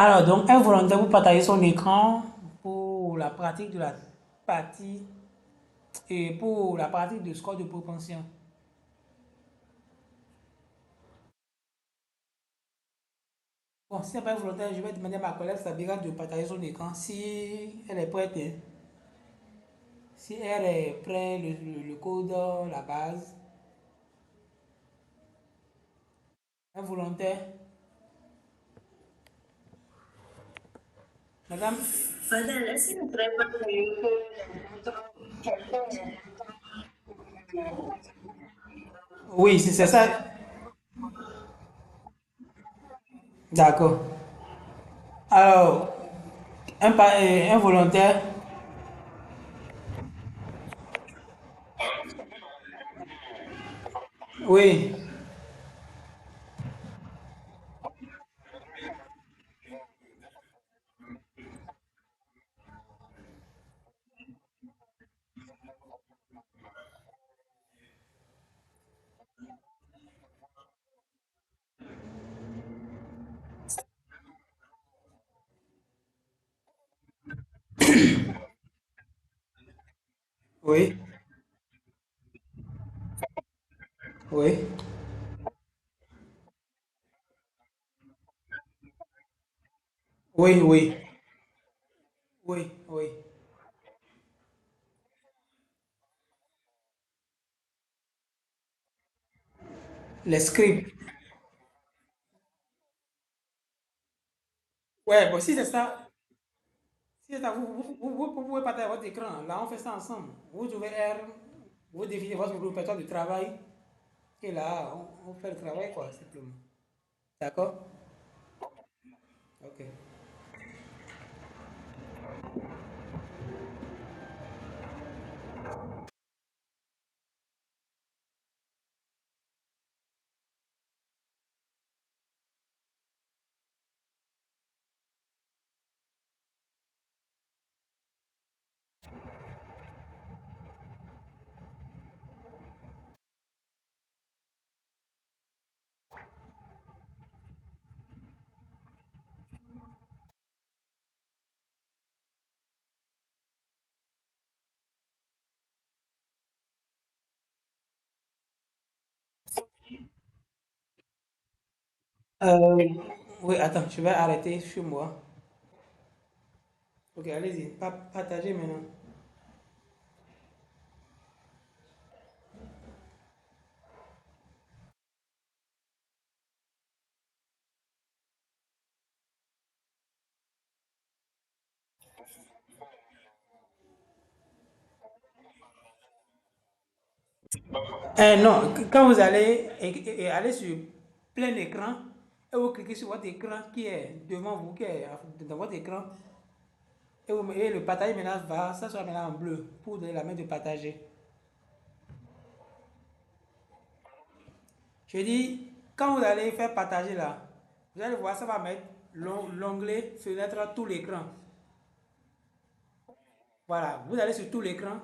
Alors, donc, un volontaire pour partager son écran pour la pratique de la partie et pour la pratique de score de propension. Bon, si c'est pas un volontaire, je vais demander à ma collègue Sabira de partager son écran si elle est prête, hein. Si elle est prête, le code, la base. Un volontaire. Madame? Oui, c'est ça. D'accord. Alors, un volontaire. Oui, oui, oui, oui, oui, oui, oui. Les scripts. Ouais, bon, si c'est ça, si c'est ça, vous pouvez partager votre écran. Là, on fait ça ensemble. Vous devez R, vous définissez votre répertoire de travail. Et là, on fait le travail, quoi, simplement. D'accord? Ok. Euh, oui, attends, je vais arrêter sur moi. Ok, allez-y, partagez maintenant. Non, quand vous allez et aller sur plein écran, et vous cliquez sur votre écran qui est devant vous, qui est dans votre écran, et le partage maintenant va, ça sera maintenant en bleu pour donner la main de partager. Je dis, quand vous allez faire partager là, vous allez voir, ça va mettre l'onglet fenêtre tout l'écran. Voilà, vous allez sur tout l'écran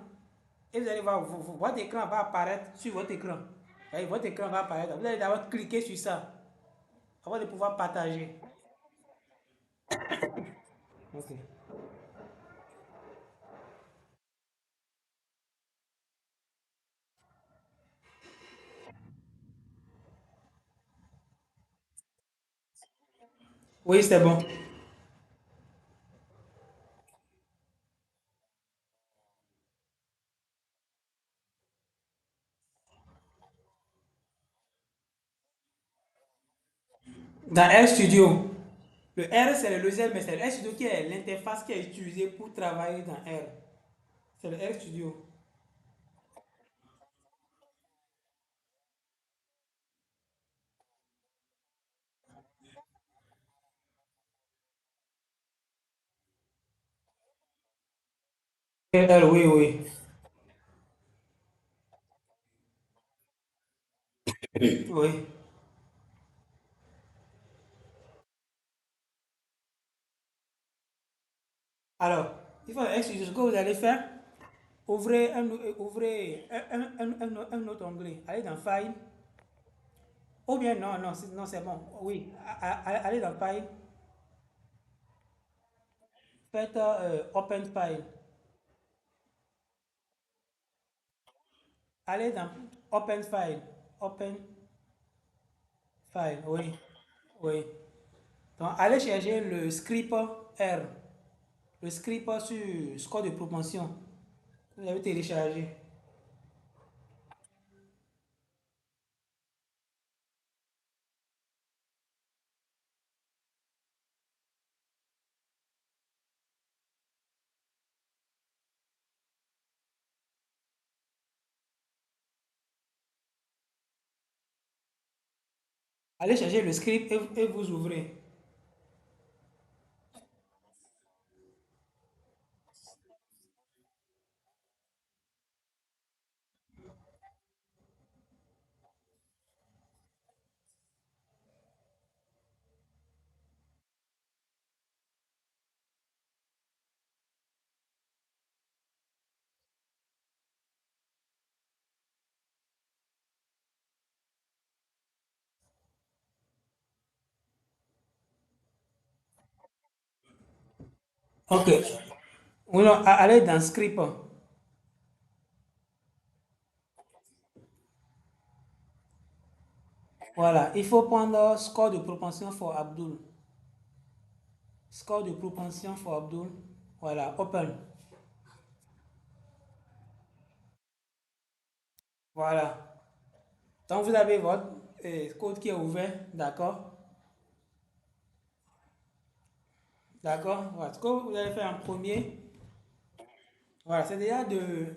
et vous allez voir, votre écran va apparaître sur votre écran. Voyez, votre écran va apparaître. Vous allez d'abord cliquer sur ça avant de pouvoir partager. Ok. Oui, c'est bon. Dans RStudio, le R c'est le logiciel, mais c'est le RStudio qui est l'interface qui est utilisée pour travailler dans R. C'est le RStudio. R, oui, oui. Oui. Alors, il faut RStudio, ce que vous allez faire, ouvrez un autre onglet. Allez dans File. Ou bien, non, non, non, c'est bon. Oui, allez dans File. faites Open File. Allez dans Open File. Open File, oui. Oui. Donc, allez chercher le script R. Le script sur score de propension. Vous avez téléchargé. Allez chercher le script et vous ouvrez. Ok. Ou non, allez dans script. Voilà. Il faut prendre score de propension for Abdul. Score de propension for Abdul. Voilà. Open. Voilà. Donc, vous avez votre code qui est ouvert. D'accord? D'accord? Voilà. Ce que vous allez faire en premier, voilà, c'est déjà de.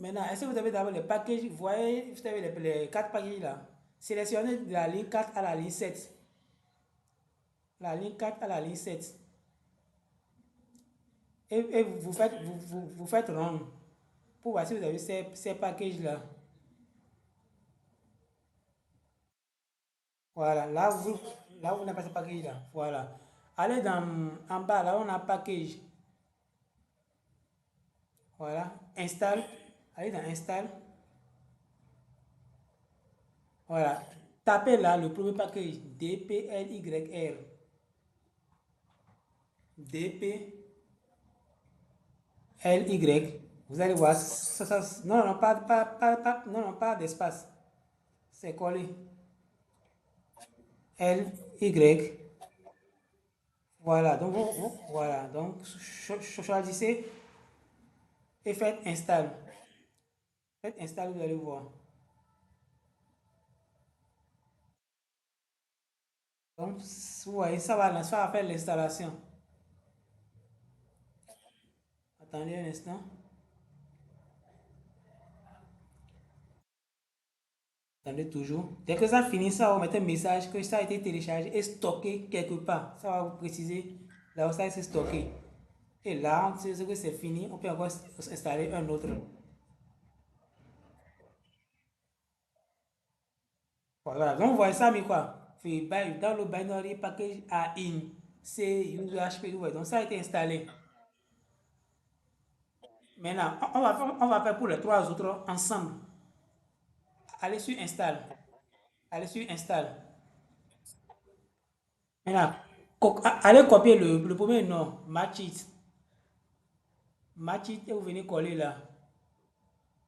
Maintenant, est-ce que vous avez d'abord les packages? Vous voyez, vous avez les quatre packages là. Sélectionnez de la ligne 4 à la ligne 7. La ligne 4 à la ligne 7. Et vous faites run pour voir si vous avez ces packages là. Voilà, là vous n'avez pas ce package là. Voilà. Allez en bas, là on a package. Voilà. Install. Allez dans install. Voilà. Tapez là le premier package. DPLYR. DPLY. Vous allez voir. Non, non, non, non, pas d'espace. C'est collé. LY. Voilà. Donc, voilà. Donc, choisissez et faites install. Faites install, vous allez voir. Donc, vous voyez, ça va faire l'installation. Attendez un instant. Attendez toujours. Dès que ça finit, ça va vous mettre un message que ça a été téléchargé et stocké quelque part. Ça va vous préciser là où ça a été stocké. Et là, on sait que c'est fini, on peut encore installer un autre. Voilà, donc vous voyez ça, mais quoi? Dans le binary package in, c'est user HP, donc ça a été installé. Maintenant, on va faire pour les trois autres ensemble. Allez sur install. Allez sur install. Maintenant, allez copier le premier nom, match it. Match it et vous venez coller là.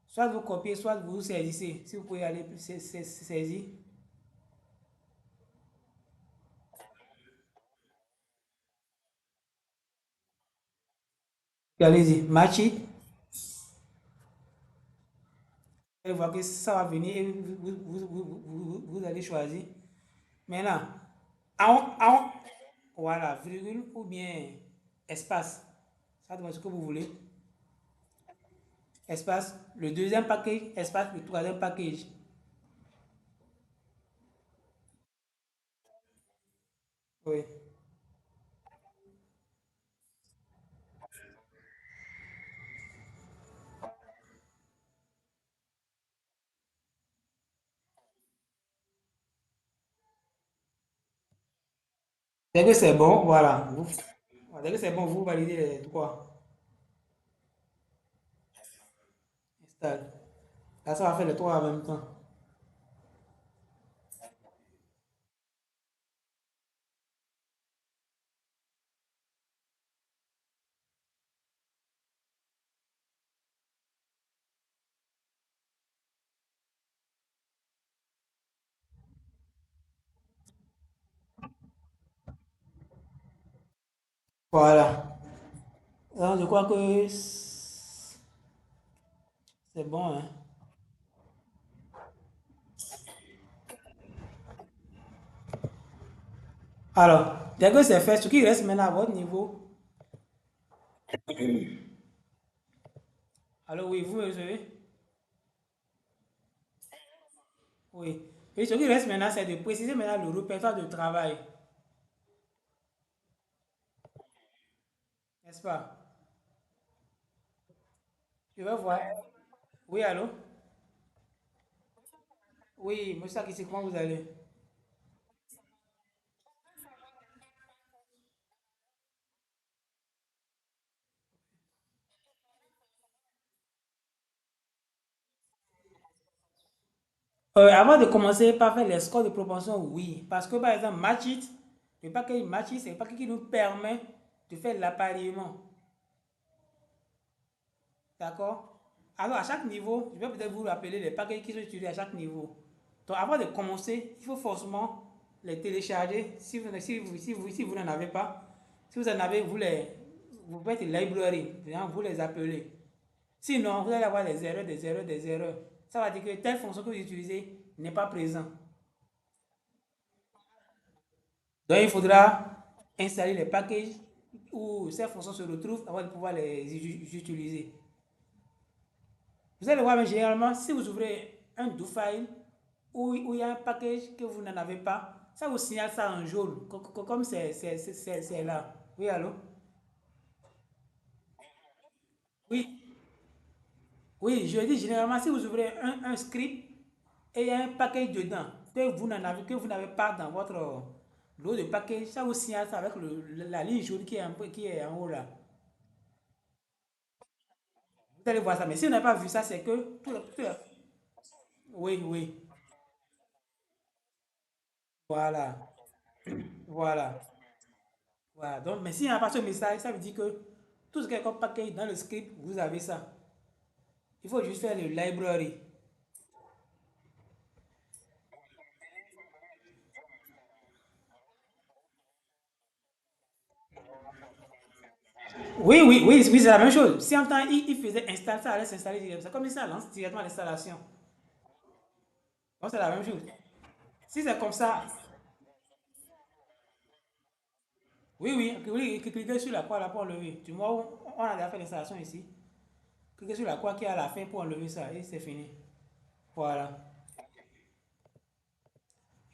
Soit vous copiez, soit vous saisissez. Si vous pouvez aller saisir. Allez-y, match it. Vous allez voir que ça va venir et vous allez choisir. Maintenant, en, voilà, virgule ou bien espace. Ça demande ce que vous voulez. Espace, le deuxième package, espace, le troisième package. Oui. Dès que c'est bon, voilà. Dès que c'est bon, vous validez les trois. Installe. Là, ça va faire les trois en même temps. Voilà. Donc, je crois que c'est bon, hein. Alors, dès que c'est fait, ce qui reste maintenant à votre niveau. Alors, oui, vous me recevez? Oui. Et ce qui reste maintenant, c'est de préciser maintenant le répertoire de travail. N'est-ce pas? Je vais voir. Oui, allô? Oui, monsieur Akissi, comment vous allez? Avant de commencer par faire les scores de propension, oui. Parce que par exemple, Matchit, le paquet Matchit, c'est le paquet qui nous permet de faire l'appareillement. D'accord? Alors, à chaque niveau, je vais peut-être vous rappeler les paquets qui sont utilisés à chaque niveau. Donc, avant de commencer, il faut forcément les télécharger si vous n'en avez pas. Si vous en avez, vous faites library, vous les appelez. Sinon, vous allez avoir des erreurs, des erreurs, des erreurs. Ça va dire que telle fonction que vous utilisez n'est pas présente. Donc, il faudra installer les packages où ces fonctions se retrouvent avant de pouvoir les utiliser. Vous allez voir, mais généralement, si vous ouvrez un do file où il y a un package que vous n'en avez pas, ça vous signale ça en jaune, comme c'est là. Oui, allô? Oui, oui, je dis généralement, si vous ouvrez un script et il y a un package dedans que vous n'avez pas dans votre lot de package, ça vous signale ça avec la ligne jaune qui est en haut là. Vous allez voir ça. Mais si vous n'avez pas vu ça, c'est que oui, oui. Voilà. Voilà. Voilà. Donc, mais s'il n'y a pas ce message, ça veut dire que tout ce qui est comme package dans le script, vous avez ça. Il faut juste faire le library. Oui, oui, oui, oui, c'est la même chose. Si en temps il faisait installer, ça allait s'installer directement. C'est comme ça lance directement l'installation. Donc, c'est la même chose. Si c'est comme ça, oui, oui, oui, cliquez sur la croix là pour enlever. Du moins, on a déjà fait l'installation ici. Cliquez sur la croix qui est à la fin pour enlever ça et c'est fini. Voilà.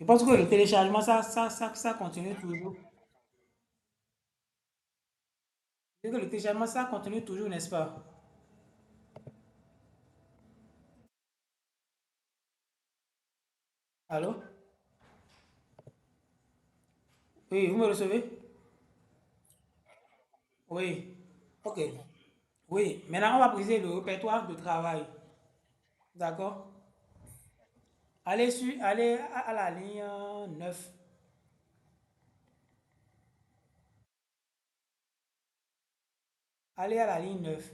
Je pense que le téléchargement, ça continue toujours. C'est que le téléchargement, ça continue toujours, n'est-ce pas? Allô? Oui, vous me recevez? Oui. Ok. Oui. Maintenant, on va briser le répertoire de travail. D'accord? Allez à la ligne 9. Allez à la ligne 9.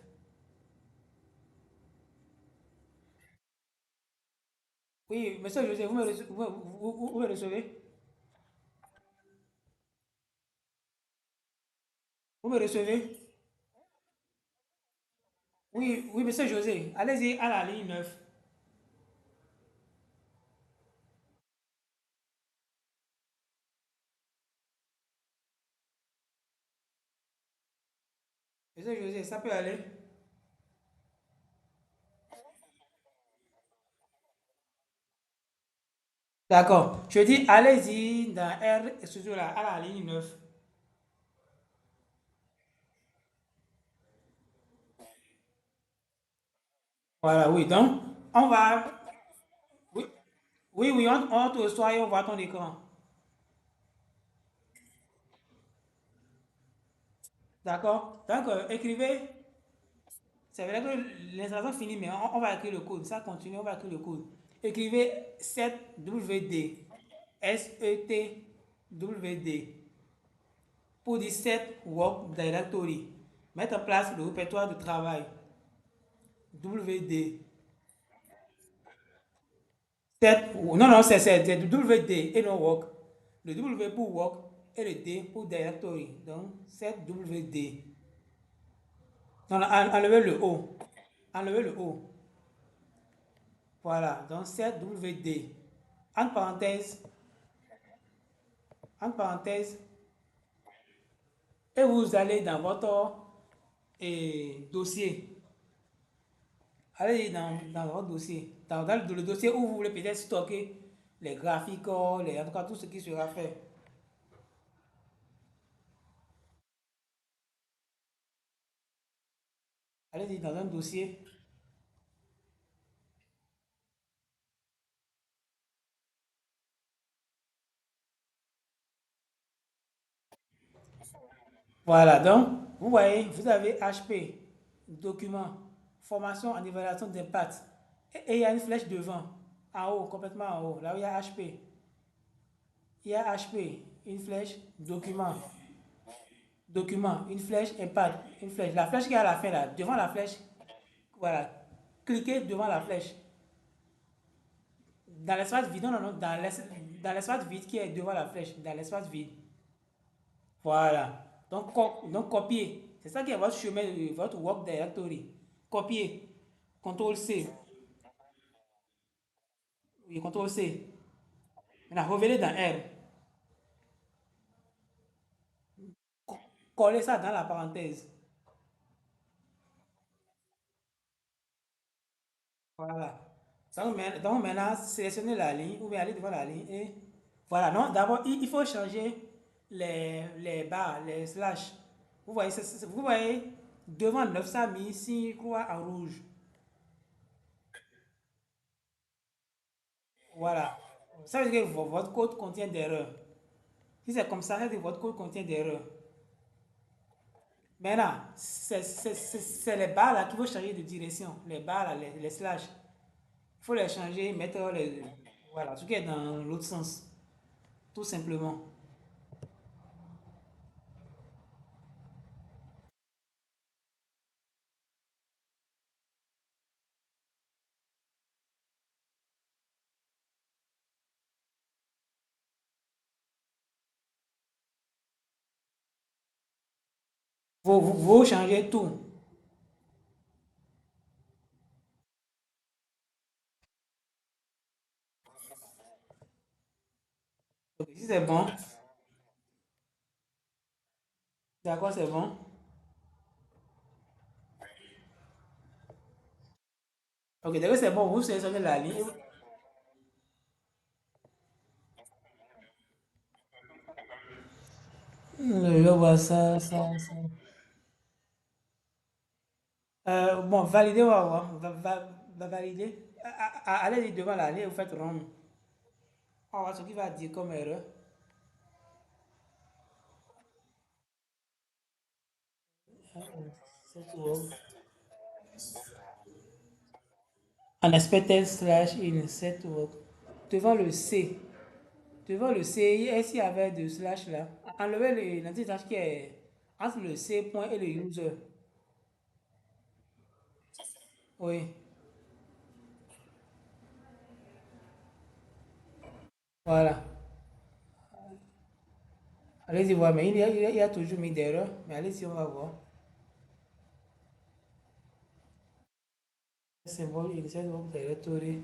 Oui, monsieur José, vous me recevez? Vous me recevez? Oui, oui, monsieur José. Allez-y à la ligne 9. Monsieur José, ça peut aller? D'accord. Je dis, allez-y dans R, excusez là, à la ligne 9. Voilà, oui. Donc, on va. Oui, oui, oui, on te reçoit et on voit ton écran. D'accord? Donc, écrivez. C'est vrai que l'installation finit, mais on va écrire le code. Ça continue, on va écrire le code. Écrivez 7WD. SETWD. Pour dire set work directory. Mettre en place le répertoire de travail. WD. Set, non, non, c'est WD et non work. Le W pour work. et le D pour directory. Donc, ZWD. Non, enlevez le O. Enlevez le O. Voilà, donc ZWD. Entre parenthèses, entre parenthèses, et vous allez dans votre dossier. Allez dans votre dossier. Dans le dossier où vous voulez peut-être stocker les graphiques, en tout cas tout ce qui sera fait. Allez-y dans un dossier. Voilà, donc, vous voyez, vous avez HP, document, formation en évaluation d'impact. Et il y a une flèche devant, en haut, complètement en haut, là où il y a HP. Il y a HP, une flèche, document, document, une flèche, impact, une flèche. La flèche qui est à la fin, là, devant la flèche, voilà. Cliquez devant la flèche. Dans l'espace vide, non, non, non, dans l'espace vide qui est devant la flèche, dans l'espace vide. Voilà. Donc, donc copier. C'est ça qui est votre chemin, votre work directory. Copier. CTRL C. Oui, CTRL C. Maintenant, revenez dans R. Collez ça dans la parenthèse. Voilà. Donc maintenant, sélectionnez la ligne ou bien allez devant la ligne et voilà. Non, d'abord, il faut changer les barres, les slash. Vous voyez, vous voyez, devant 900 000, si croix en rouge. Voilà. Ça veut dire que votre code contient d'erreurs. Si c'est comme ça veut dire que votre code contient d'erreurs. Maintenant, c'est les barres là qu'il faut changer de direction. Les barres là, les slash. Il faut les changer, mettre les. Voilà, ce qui est dans l'autre sens. Tout simplement. Vous changez tout. Ok, si c'est bon, d'accord, c'est bon. Ok, dès que c'est bon, vous sélectionnez la ligne. Je vois ça. Bon, valider, on va voir. Valider. Allez devant la ligne, vous faites rond. On va voir ce qu'il va dire comme erreur. C'est tout. Unexpected slash in set work. Devant le C. Devant le C, est-ce qu'il y avait de slash là? Enlevez l'anti-slash qui est entre le C point et le user. Oui, voilà. Allez-y voir, mais il y a toujours mis d'erreur. Mais allez-y, on va voir. Symbole initial work directory.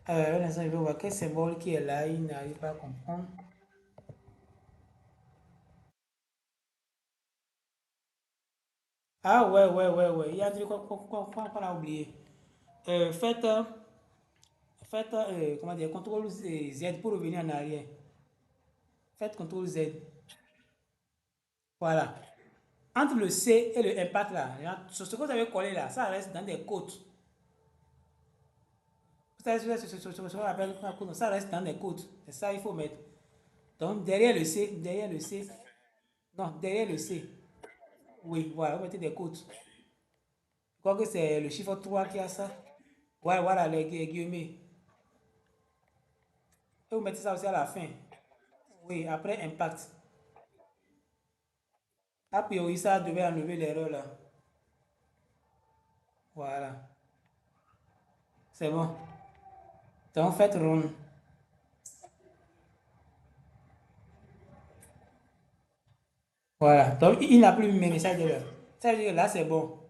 Un instant, je vais voir quel symbole qui est là, il n'arrive pas à comprendre. Ah ouais. Il y a un truc qu'on a oublié. Faites, comment dire, CTRL Z pour revenir en arrière. Faites CTRL Z. Voilà. Entre le C et le impact là, ce que vous avez collé là, ça reste dans des côtes. Vous savez ce qu'on appelle un côte, ça reste dans des côtes. C'est ça qu'il faut mettre. Donc derrière le C, non, derrière le C. Oui, voilà, vous mettez des côtes. Je crois que c'est le chiffre 3 qui a ça. Voilà, les guillemets. Et vous mettez ça aussi à la fin. Oui, après impact. A priori, ça devait enlever l'erreur là. Voilà, c'est bon. Donc faites run. Voilà. Donc, il n'a plus mes messages là. Ça veut dire que là, c'est bon.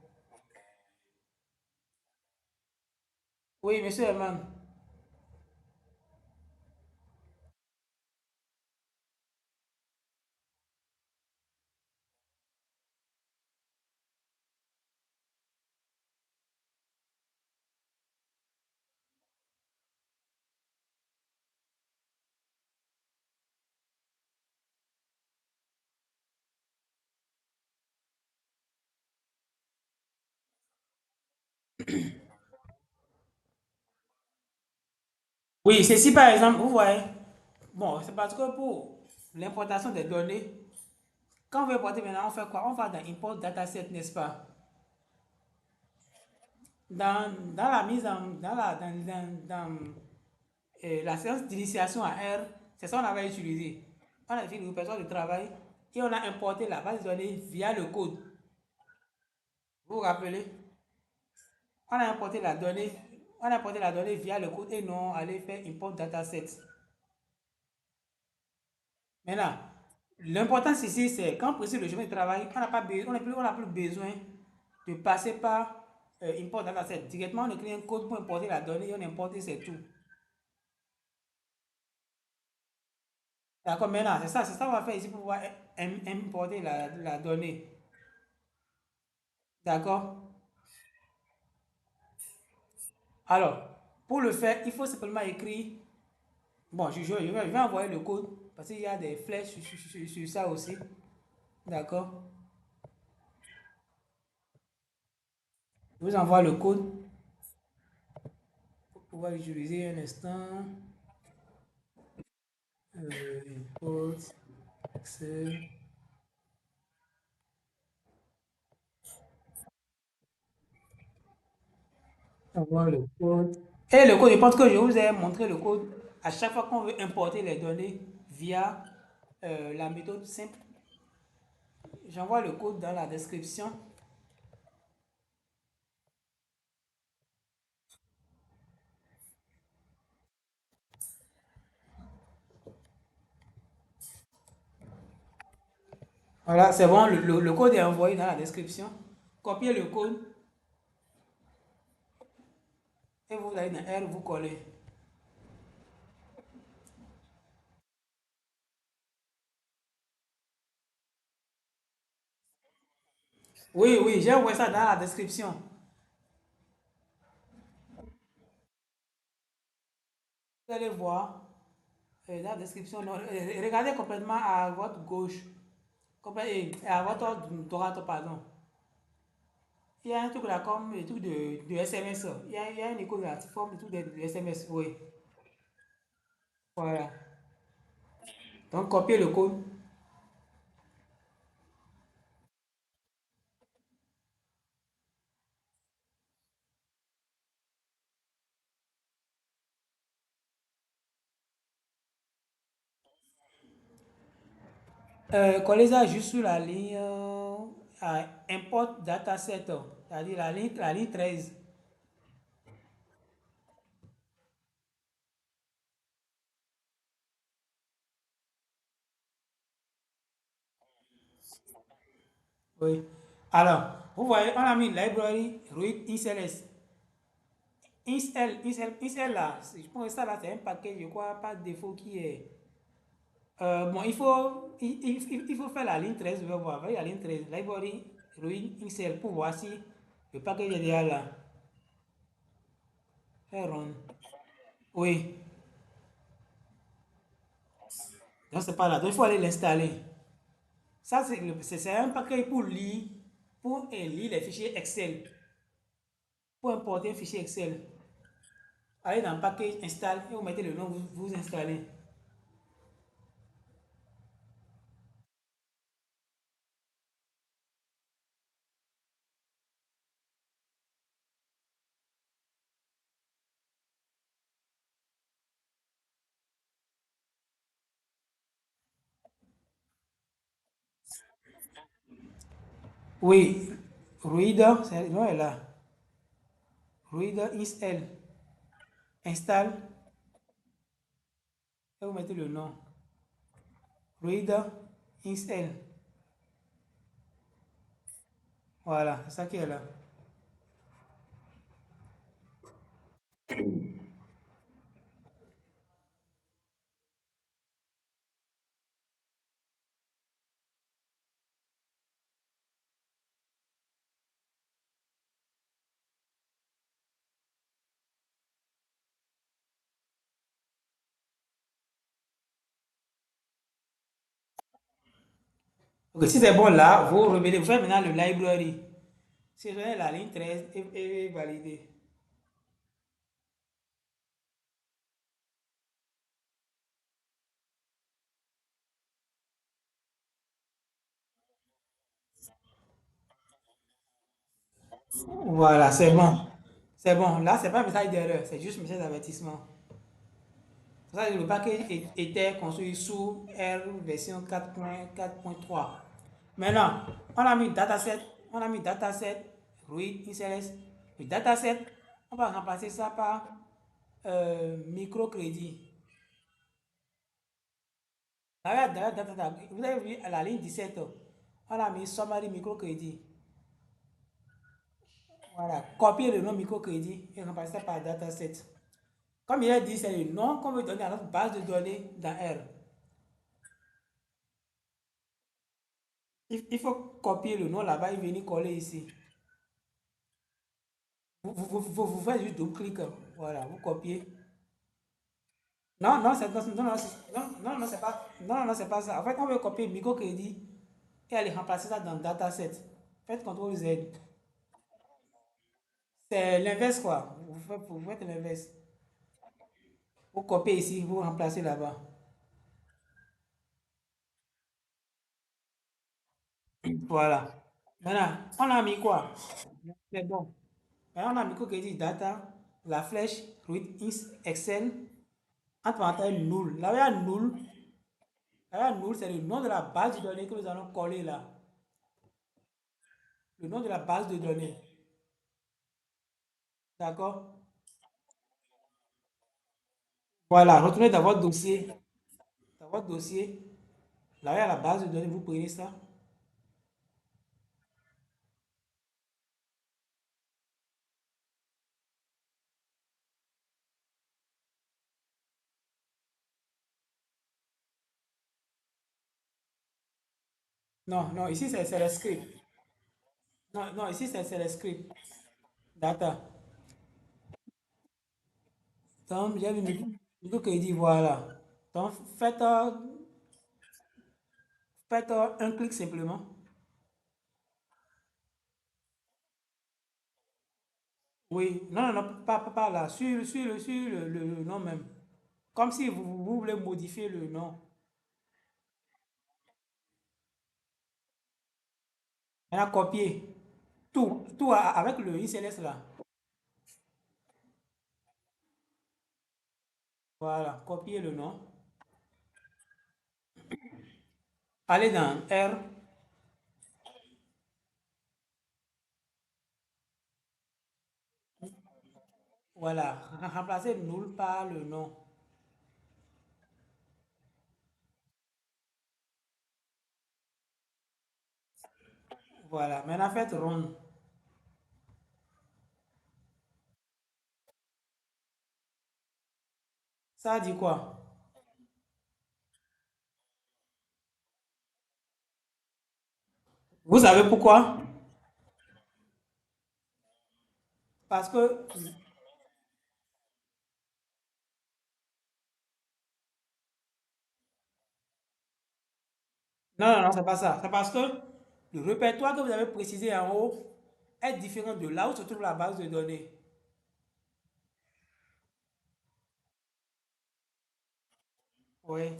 Oui, monsieur Herman. Oui, c'est si par exemple, vous voyez, bon, c'est parce que pour l'importation des données, quand on veut importer maintenant, on fait quoi? On va dans Import Dataset, n'est-ce pas? Dans la mise en, dans la séance d'initiation à R, c'est ça qu'on avait utilisé. On a fait une personne de travail et on a importé la base de données via le code. Vous vous rappelez? On a importé la donnée, on a importé la donnée via le code et non aller faire import dataset. Maintenant, l'important ici, c'est quand on précise le chemin de travail, on n'a pas on n'a plus besoin de passer par import dataset. Directement, on écrit un code pour importer la donnée et on importe et c'est tout. D'accord, maintenant, c'est ça qu'on va faire ici pour pouvoir importer la donnée. D'accord? Alors, pour le faire, il faut simplement écrire. Bon, je vais envoyer le code parce qu'il y a des flèches sur ça aussi. D'accord? Je vous envoie le code pour pouvoir utiliser un instant. Import, Excel. Envoie le code. Et le code, je pense que je vous ai montré le code à chaque fois qu'on veut importer les données via la méthode simple. J'envoie le code dans la description. Voilà, c'est bon, le code est envoyé dans la description. Copiez le code et vous allez dans R, vous collez. Oui, oui, j'ai envoyé ça dans la description. Vous allez voir dans la description. Non, regardez complètement à votre gauche. À votre droite, pardon. Il y a un truc là comme le truc de SMS. Il y a une écho de la forme de truc de SMS. Oui, voilà. Donc, copiez le code. Collez ça juste sur la ligne import dataset. C'est-à-dire la ligne 13. Oui. Alors, vous voyez, on a mis library read ICLS. ICL là, je pense que ça là, c'est un paquet, je crois, par défaut qui est. Bon, il faut faire la ligne 13, je vais voir. Avec la ligne 13, library read ICL pour voir si le paquet est déjà là. Faire run. Oui, donc c'est pas là. Donc il faut aller l'installer. Ça, c'est un paquet pour lire les fichiers Excel, pour importer un fichier Excel. Allez dans le package install et vous mettez le nom, vous installez. Oui, Reader, c'est non, est là. Reader install. Install et vous mettez le nom. Reader install. Voilà, c'est ça qui est là. Ok, si c'est bon là, vous revenez, vous faites maintenant le library. Si vous avez la ligne 13 et validé. Voilà, c'est bon. C'est bon. Là, c'est pas un message d'erreur, c'est juste un message d'avertissement. C'est ça que le paquet était construit sous R version 4.4.3. Maintenant, on a mis dataset, on a mis dataset, read, ICLS. Le dataset, on va remplacer ça par microcrédit. Vous avez vu à la ligne 17, on a mis summary microcrédit. Voilà, copier le nom microcrédit et remplacer ça par dataset. Comme il a dit, c'est le nom qu'on veut donner à notre base de données dans R. Il faut copier le nom là-bas et venir coller ici. Vous faites juste double-clic. Voilà, vous copiez. Non, non, non, c'est pas, non, c'est pas ça. En fait, on veut copier microcrédit et aller remplacer ça dans dataset. Faites CTRL Z. C'est l'inverse quoi. Vous faites l'inverse. Vous copiez ici, vous remplacez là-bas. Voilà. Maintenant, on a mis quoi? C'est bon. Maintenant, on a mis quoi qui dit data, la flèche, read, Excel, entre parenthèses, null. Là où il y a null, là où il y a null, c'est le nom de la base de données que nous allons coller là. Le nom de la base de données. D'accord? Voilà, retournez dans votre dossier. Dans votre dossier, là où il y a la base de données, vous prenez ça. Non, non, ici c'est le script. Non, non, ici c'est le script. Data. Donc, j'ai vu Miko qui dit voilà. Donc, faites un clic simplement. Oui, non, non, non, pas là, sur le nom même. Comme si vous voulez modifier le nom. Maintenant, copier. Tout avec le ICLS là. Voilà, copier le nom. Allez dans R. Voilà, remplacer null par le nom. Voilà, maintenant faites run. Ça dit quoi? Vous savez pourquoi? Parce que, non, non, non, c'est pas ça. C'est parce que le répertoire que vous avez précisé en haut est différent de là où se trouve la base de données. Oui.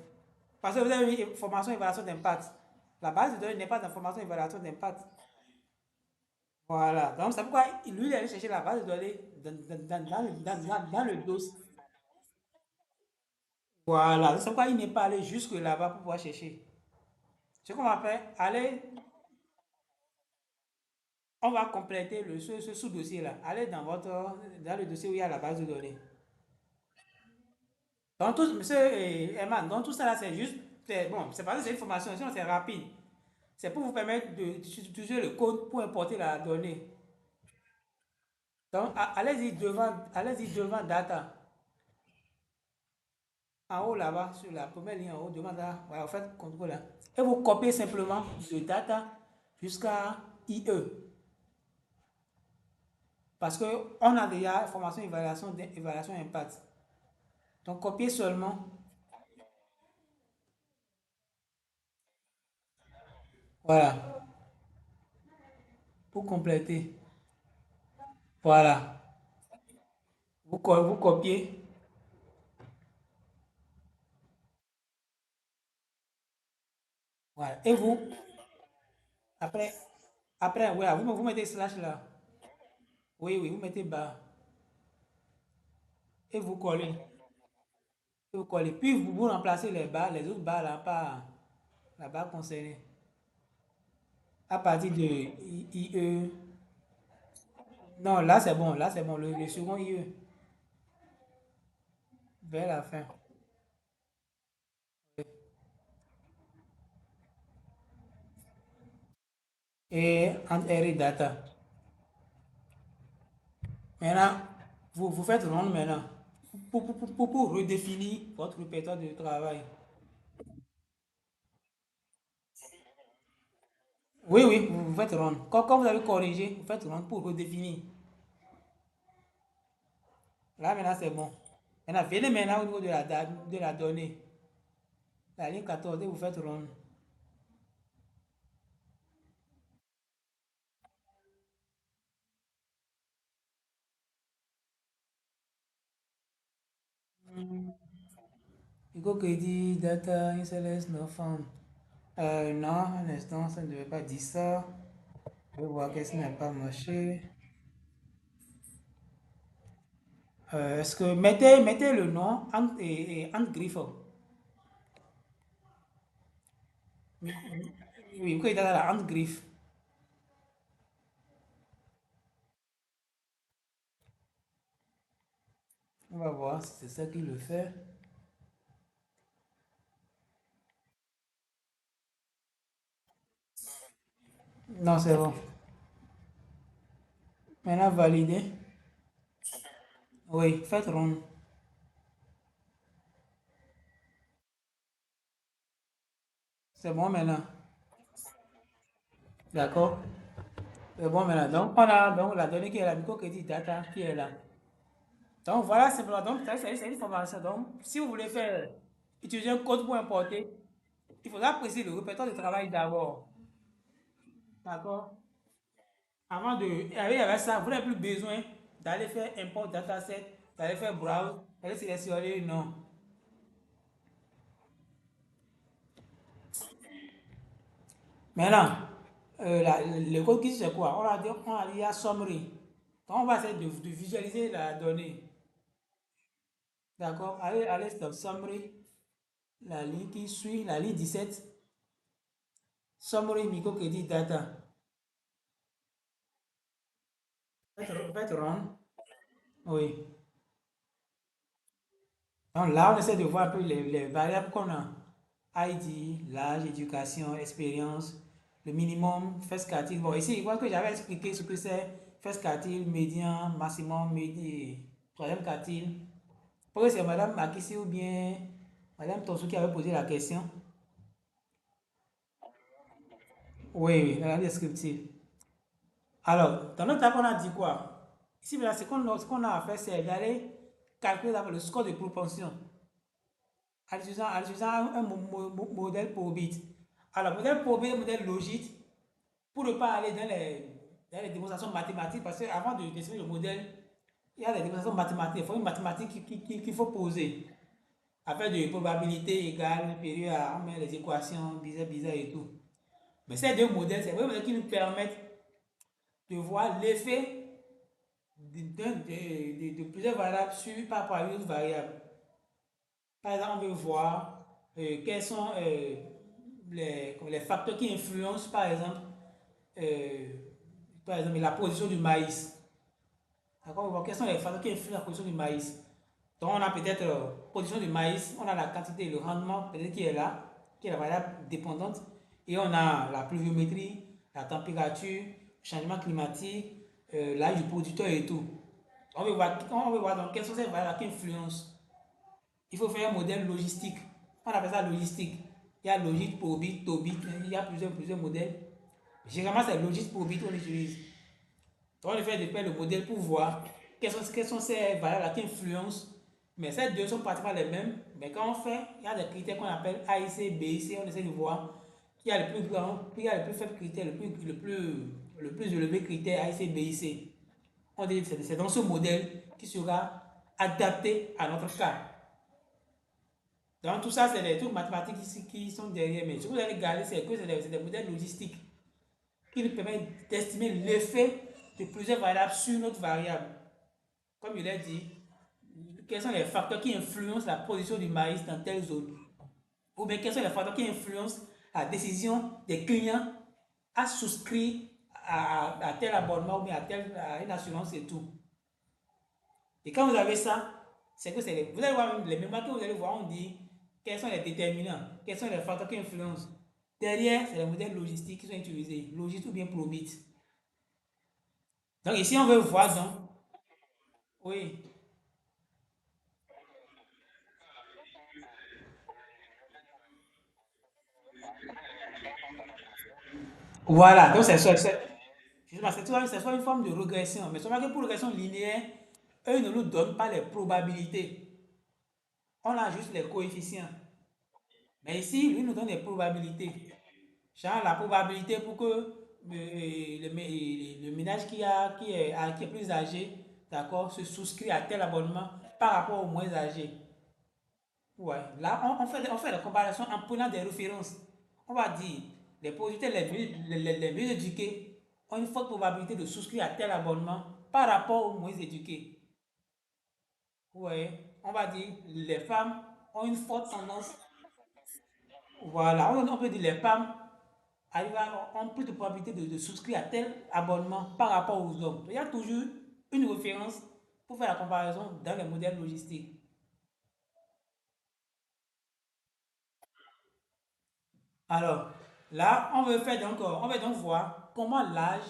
Parce que vous avez mis formation et évaluation d'impact. La base de données n'est pas d'information et évaluation d'impact. Voilà. Donc, c'est pourquoi lui, il est allé chercher la base de données dans le dossier. Voilà. C'est pourquoi il n'est pas allé jusque là-bas pour pouvoir chercher. Ce qu'on va faire, allez, on va compléter ce sous-dossier-là. Allez dans le dossier où il y a la base de données. Monsieur Eman, donc tout ça là, c'est juste, bon, c'est parce que c'est une formation, sinon c'est rapide. C'est pour vous permettre d'utiliser le code pour importer la donnée. Donc, allez-y devant data. En haut là-bas, sur la première ligne en haut, devant data. Voilà, vous faites contrôle là. Et vous copiez simplement de data jusqu'à IE. Parce qu'on a déjà formation, évaluation impact. Donc, copiez seulement. Voilà. Pour compléter. Voilà. Vous copiez. Voilà. Et vous, après, voilà, vous mettez slash là. Oui, oui, vous mettez bas. Et vous collez. Et vous collez. Puis vous remplacez les barres, les autres barres là par la barre concernée. À partir de IE. Non, là c'est bon. Là c'est bon. Le second IE. Vers la fin. Et entre R et data. Maintenant, vous faites rond maintenant. Pour redéfinir votre répertoire de travail. Oui, oui, vous faites rond. Quand vous avez corrigé, vous faites rond pour redéfinir. Là, maintenant, c'est bon. Maintenant, venez maintenant au niveau de la donnée. La ligne 14, et vous faites rond. Crédit, data, inceless, no found. Non, un instant, ça ne devait pas dire ça. Je vais voir qu'est-ce qui n'a pas marché. Est-ce que mettez le nom en griffe. Oui, vous crédit data là, en griffe. On va voir si c'est ça qui le fait. Non, c'est bon. Maintenant, valider. Oui, faites rond. C'est bon maintenant. D'accord? C'est bon maintenant. Donc, on a donc la donnée qui est la microcrédit data qui est là. Donc, voilà simplement. Donc, c'est une formation. Donc, si vous voulez faire utiliser un code pour importer, il faudra préciser le répertoire de travail d'abord. D'accord? Avant de. Et avec ça, vous n'avez plus besoin d'aller faire import dataset, d'aller faire browse, d'aller sélectionner. Non. Maintenant, le code qui c'est quoi? On a dit à summary. Donc, on va essayer de visualiser la donnée. D'accord? Allez, stop summary. La ligne qui suit, la ligne 17. Summary microcredit data. Faites run. Oui. Donc là, on essaie de voir un peu les variables qu'on a. ID, l'âge, éducation, expérience, le minimum, first quartile. Bon, ici, je que j'avais expliqué ce que c'est first quartile, médian, maximum, troisième quartile. Parce que c'est Madame Makissi ou bien Madame Tosso qui avait posé la question. Oui, oui, dans la descriptive. Alors, dans notre cas, on a dit quoi? Ici, là, ce qu'on a à faire, c'est d'aller calculer d'abord le score de propension en utilisant un modèle pour bit. Alors, modèle pour bit, modèle logique, pour ne pas aller dans les démonstrations mathématiques, parce qu'avant de dessiner le modèle, il y a des démonstrations mathématiques, il faut une mathématique qu'il faut poser. Afin de probabilité égale, inférieure à, on met les équations bizarres, bizarres et tout. Mais ces deux modèles, c'est vraiment qui nous permettent de voir l'effet de plusieurs variables sur, par rapport à une autre variable. Par exemple, on veut voir quels sont les facteurs qui influencent, euh, par exemple, la position du maïs. D'accord? On va voir quels sont les facteurs qui influencent la position du maïs. Donc, on a peut-être position du maïs, on a la quantité, le rendement peut-être qui est là, qui est la variable dépendante. Et on a la pluviométrie, la température, changement climatique, l'âge du producteur et tout. On veut voir donc quelles sont ces variables qui influencent. Il faut faire un modèle logistique. On appelle ça logistique. Il y a Logit, Probit, Tobit, il y a plusieurs modèles. Généralement, c'est Logit, Probit qu'on utilise. Donc, on fait de faire le modèle pour voir quelles sont ces variables qui influencent. Mais ces deux sont pratiquement les mêmes. Mais quand on fait, il y a des critères qu'on appelle AIC, BIC. On essaie de voir qui a le plus grand, qui a le plus faible critère, le plus élevé critère AIC, BIC. On dit que c'est dans ce modèle qui sera adapté à notre cas. Donc tout ça, c'est des trucs mathématiques ici qui sont derrière. Mais ce que vous allez regarder, c'est que c'est des modèles logistiques qui nous permettent d'estimer l'effet de plusieurs variables sur notre variable. Comme je l'ai dit, quels sont les facteurs qui influencent la production du maïs dans telle zone? Ou bien quels sont les facteurs qui influencent la décision des clients à souscrire à tel abonnement ou bien à une assurance et tout. Et quand vous avez ça, c'est que vous allez voir les mémoires que vous allez voir, on dit quels sont les déterminants, quels sont les facteurs qui influencent. Derrière, c'est les modèles logistiques qui sont utilisés, Logit ou bien Probit. Donc ici, on veut voir donc, oui, voilà, donc c'est soit une forme de régression, mais seulement que pour régression linéaire, eux ne nous donnent pas les probabilités, on a juste les coefficients. Mais ici, lui nous donne des probabilités. Genre la probabilité pour que le ménage qui est plus âgé, d'accord, se souscrit à tel abonnement par rapport au moins âgé. Ouais. Là, on fait la comparaison en prenant des références. On va dire, les producteurs les mieux éduqués ont une forte probabilité de souscrire à tel abonnement par rapport aux moins éduqués. Ouais. On va dire, les femmes ont une forte tendance. Voilà, on peut dire les femmes ont plus de probabilité de souscrire à tel abonnement par rapport aux hommes. Il y a toujours une référence pour faire la comparaison dans les modèles logistiques. Alors, là, on veut donc voir comment l'âge,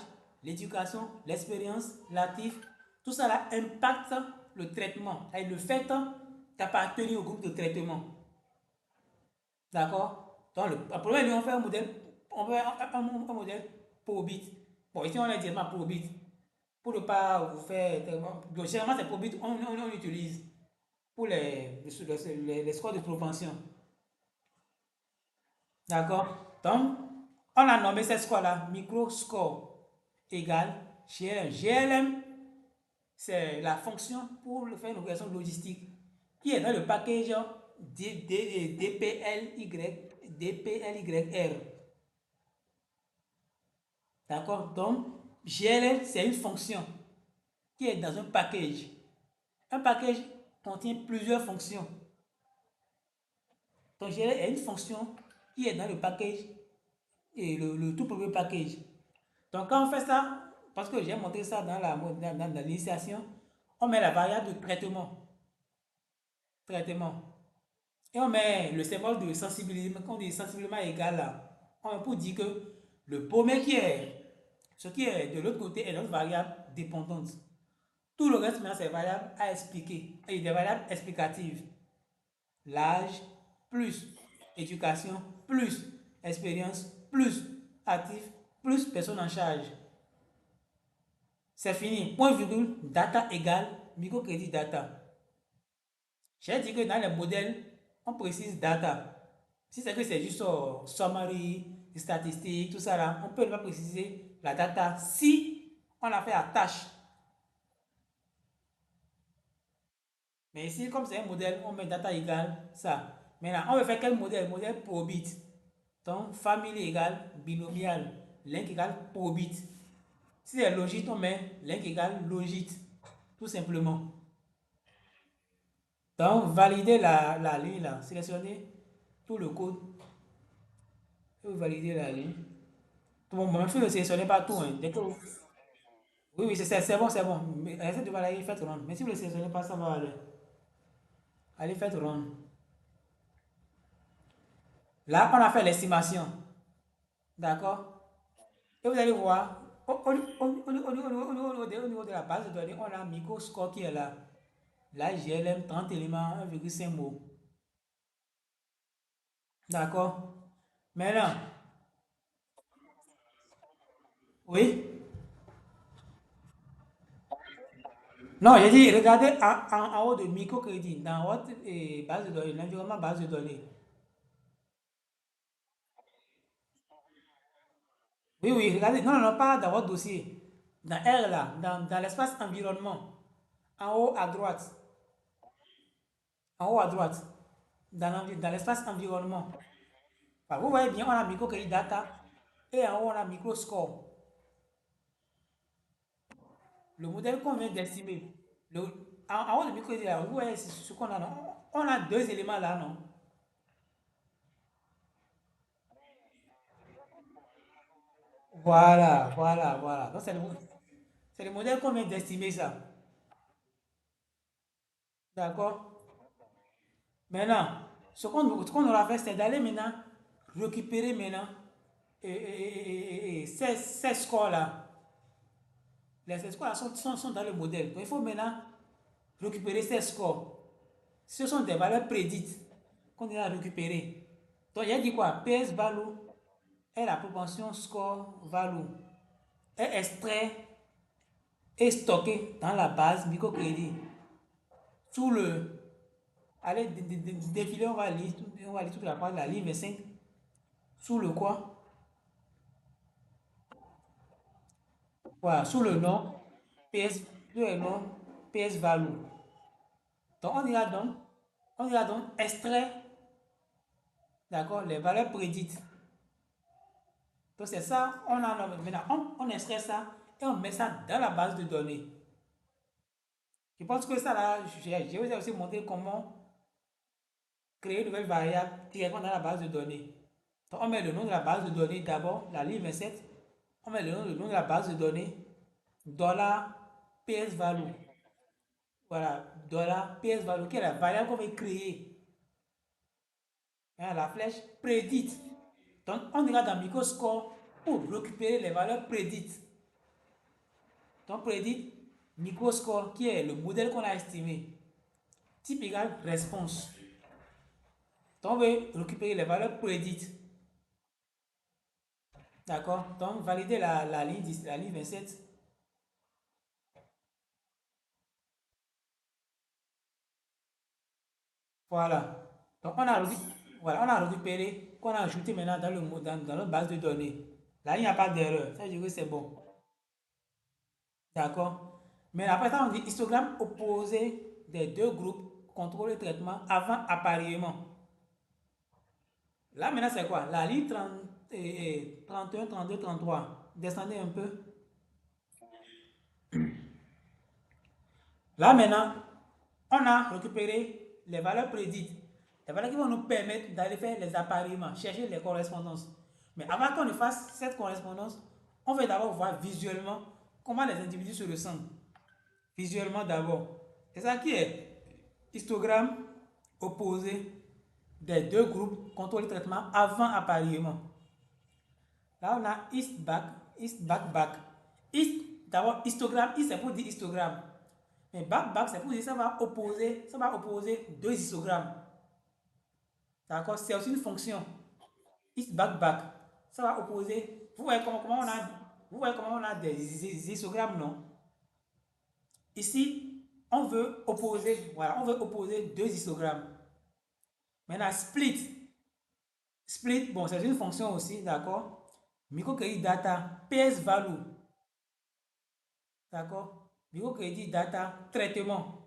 l'éducation, l'expérience, l'actif, tout ça là impacte le traitement et le fait d'appartenir au groupe de traitement. D'accord? Donc, le premier, on fait un modèle, un modèle probit. Bon, ici, on est directement probit. Pour ne pas vous faire. Donc, généralement, c'est probit, on utilise pour les scores de propension. D'accord? Donc, on a nommé ces scores-là, micro-score égale GLM. GLM, c'est la fonction pour faire une opération logistique qui est dans le package DPLYR. D'accord? Donc, GLM, c'est une fonction qui est dans un package. Un package contient plusieurs fonctions. Donc, GLM est une fonction qui est dans le package et le tout premier package. Donc, quand on fait ça, parce que j'ai montré ça dans l'initiation, on met la variable de traitement. Traitement. Et on met le symbole de sensibilisme, qu'on dit sensiblement égal là. On peut dire que le premier ce qui est de l'autre côté est notre variable dépendante. Tout le reste, c'est variable à expliquer. Et des variables explicatives. L'âge, plus éducation, plus expérience, plus actif, plus personne en charge. C'est fini. Point virgule, data égale microcrédit data. J'ai dit que dans les modèles, on précise data. Si c'est que c'est juste summary, statistiques, tout ça là, on peut ne pas préciser la data si on a fait la tâche. Mais ici, comme c'est un modèle, on met data égale ça. Maintenant, on veut faire quel modèle? Modèle probit. Donc, famille égale binomial. Link égale probit. Si c'est logit, on met link égale logit. Tout simplement. Donc, valider la ligne là. Sélectionnez tout le code. Et vous validez la ligne. Bon, moi, je ne le sélectionnez pas tout. Hein. Oui, oui, c'est bon, c'est bon. Mais essayez de valider, faites run. Mais si vous ne le sélectionnez pas, ça va aller. Allez, faites run. Là, on a fait l'estimation. D'accord? Et vous allez voir, au niveau de la base de données, on a un microscore qui est là. La GLM 30 éléments, 1,5 mots. D'accord? Maintenant, oui? Non, j'ai dit, regardez en haut de microcrédit, dans votre base de données, l'environnement base de données. Oui, oui, regardez, non, non, pas dans votre dossier. Dans R là, dans l'espace environnement, en haut à droite, en haut à droite, dans l'espace environnement. Enfin, vous voyez bien, on a microcrédit data et en haut, on a microscore. Le modèle qu'on vient d'estimer. Le, en haut de microcrédit, là, vous voyez ce qu'on a, non? On a deux éléments là, non? Voilà, voilà, voilà. Donc, c'est le modèle qu'on vient d'estimer ça. D'accord? Maintenant, ce qu'on aura fait, c'est d'aller maintenant récupérer maintenant ces scores-là. Ces scores-là sont dans le modèle. Donc, il faut maintenant récupérer ces scores. Ce sont des valeurs prédites qu'on a récupérées. Donc, il a dit quoi? PS value est la proportion score value. Est extrait et stocké dans la base microcrédit sous le. Allez, défiler, on va lire toute la page, la ligne 25. Sous le quoi? Voilà, sous le nom PS, sous le nom PS Value. Donc, on ira donc extrait, d'accord, les valeurs prédites. Donc, c'est ça, maintenant, on extrait ça et on met ça dans la base de données. Je pense que ça, là, je vous ai aussi montré comment créer une nouvelle variable directement dans la base de données. Donc, on met le nom de la base de données d'abord, la ligne 27. On met le nom de la base de données, dollar PS value. Voilà, dollar PS value, qui est la variable qu'on veut créer. Hein, la flèche prédite. Donc, on ira dans Microscore pour récupérer les valeurs prédites. Donc, prédite, Microscore, qui est le modèle qu'on a estimé. Type égal réponse. Donc, on veut récupérer les valeurs prédites. D'accord? Donc, valider la ligne 27. Voilà. Donc, voilà, on a récupéré, qu'on a ajouté maintenant dans notre base de données. Là, il n'y a pas d'erreur. Ça veut dire que c'est bon. D'accord? Mais après ça, on dit histogramme opposé des deux groupes, contrôle et traitement avant appareillement. Là, maintenant, c'est quoi? La ligne 30, 31, 32, 33. Descendez un peu. Là, maintenant, on a récupéré les valeurs prédites. Les valeurs qui vont nous permettre d'aller faire les appareillements, chercher les correspondances. Mais avant qu'on ne fasse cette correspondance, on veut d'abord voir visuellement comment les individus se ressemblent. Visuellement d'abord. C'est ça qui est histogramme opposé des deux groupes contrôle traitement avant appareillement. Là, on a east, back, back. East, d'abord, histogramme, east c'est pour dire histogramme. Mais back, back, c'est pour dire ça va opposer deux histogrammes. D'accord? C'est aussi une fonction. East, back, back. Ça va opposer. Vous voyez comment on a des histogrammes, non? Ici, voilà, on veut opposer deux histogrammes. Maintenant, split. Split, bon, c'est une fonction aussi, d'accord? Microcredit data, PS value, d'accord? Microcredit data, traitement.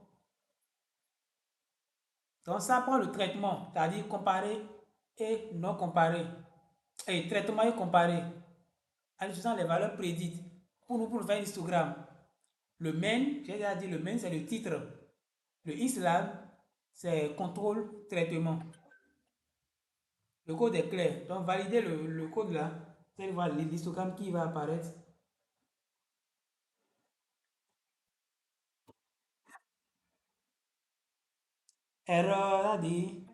Donc, ça prend le traitement, c'est-à-dire comparé et non comparé. Et traitement et comparé. En utilisant les valeurs prédites pour faire un histogramme. Le main, j'ai déjà dit, le main, c'est le titre. Le islam, c'est contrôle, traitement. Le code est clair. Donc, validez le code là. Vous allez voir l'histogramme qui va apparaître. Error, là, dit,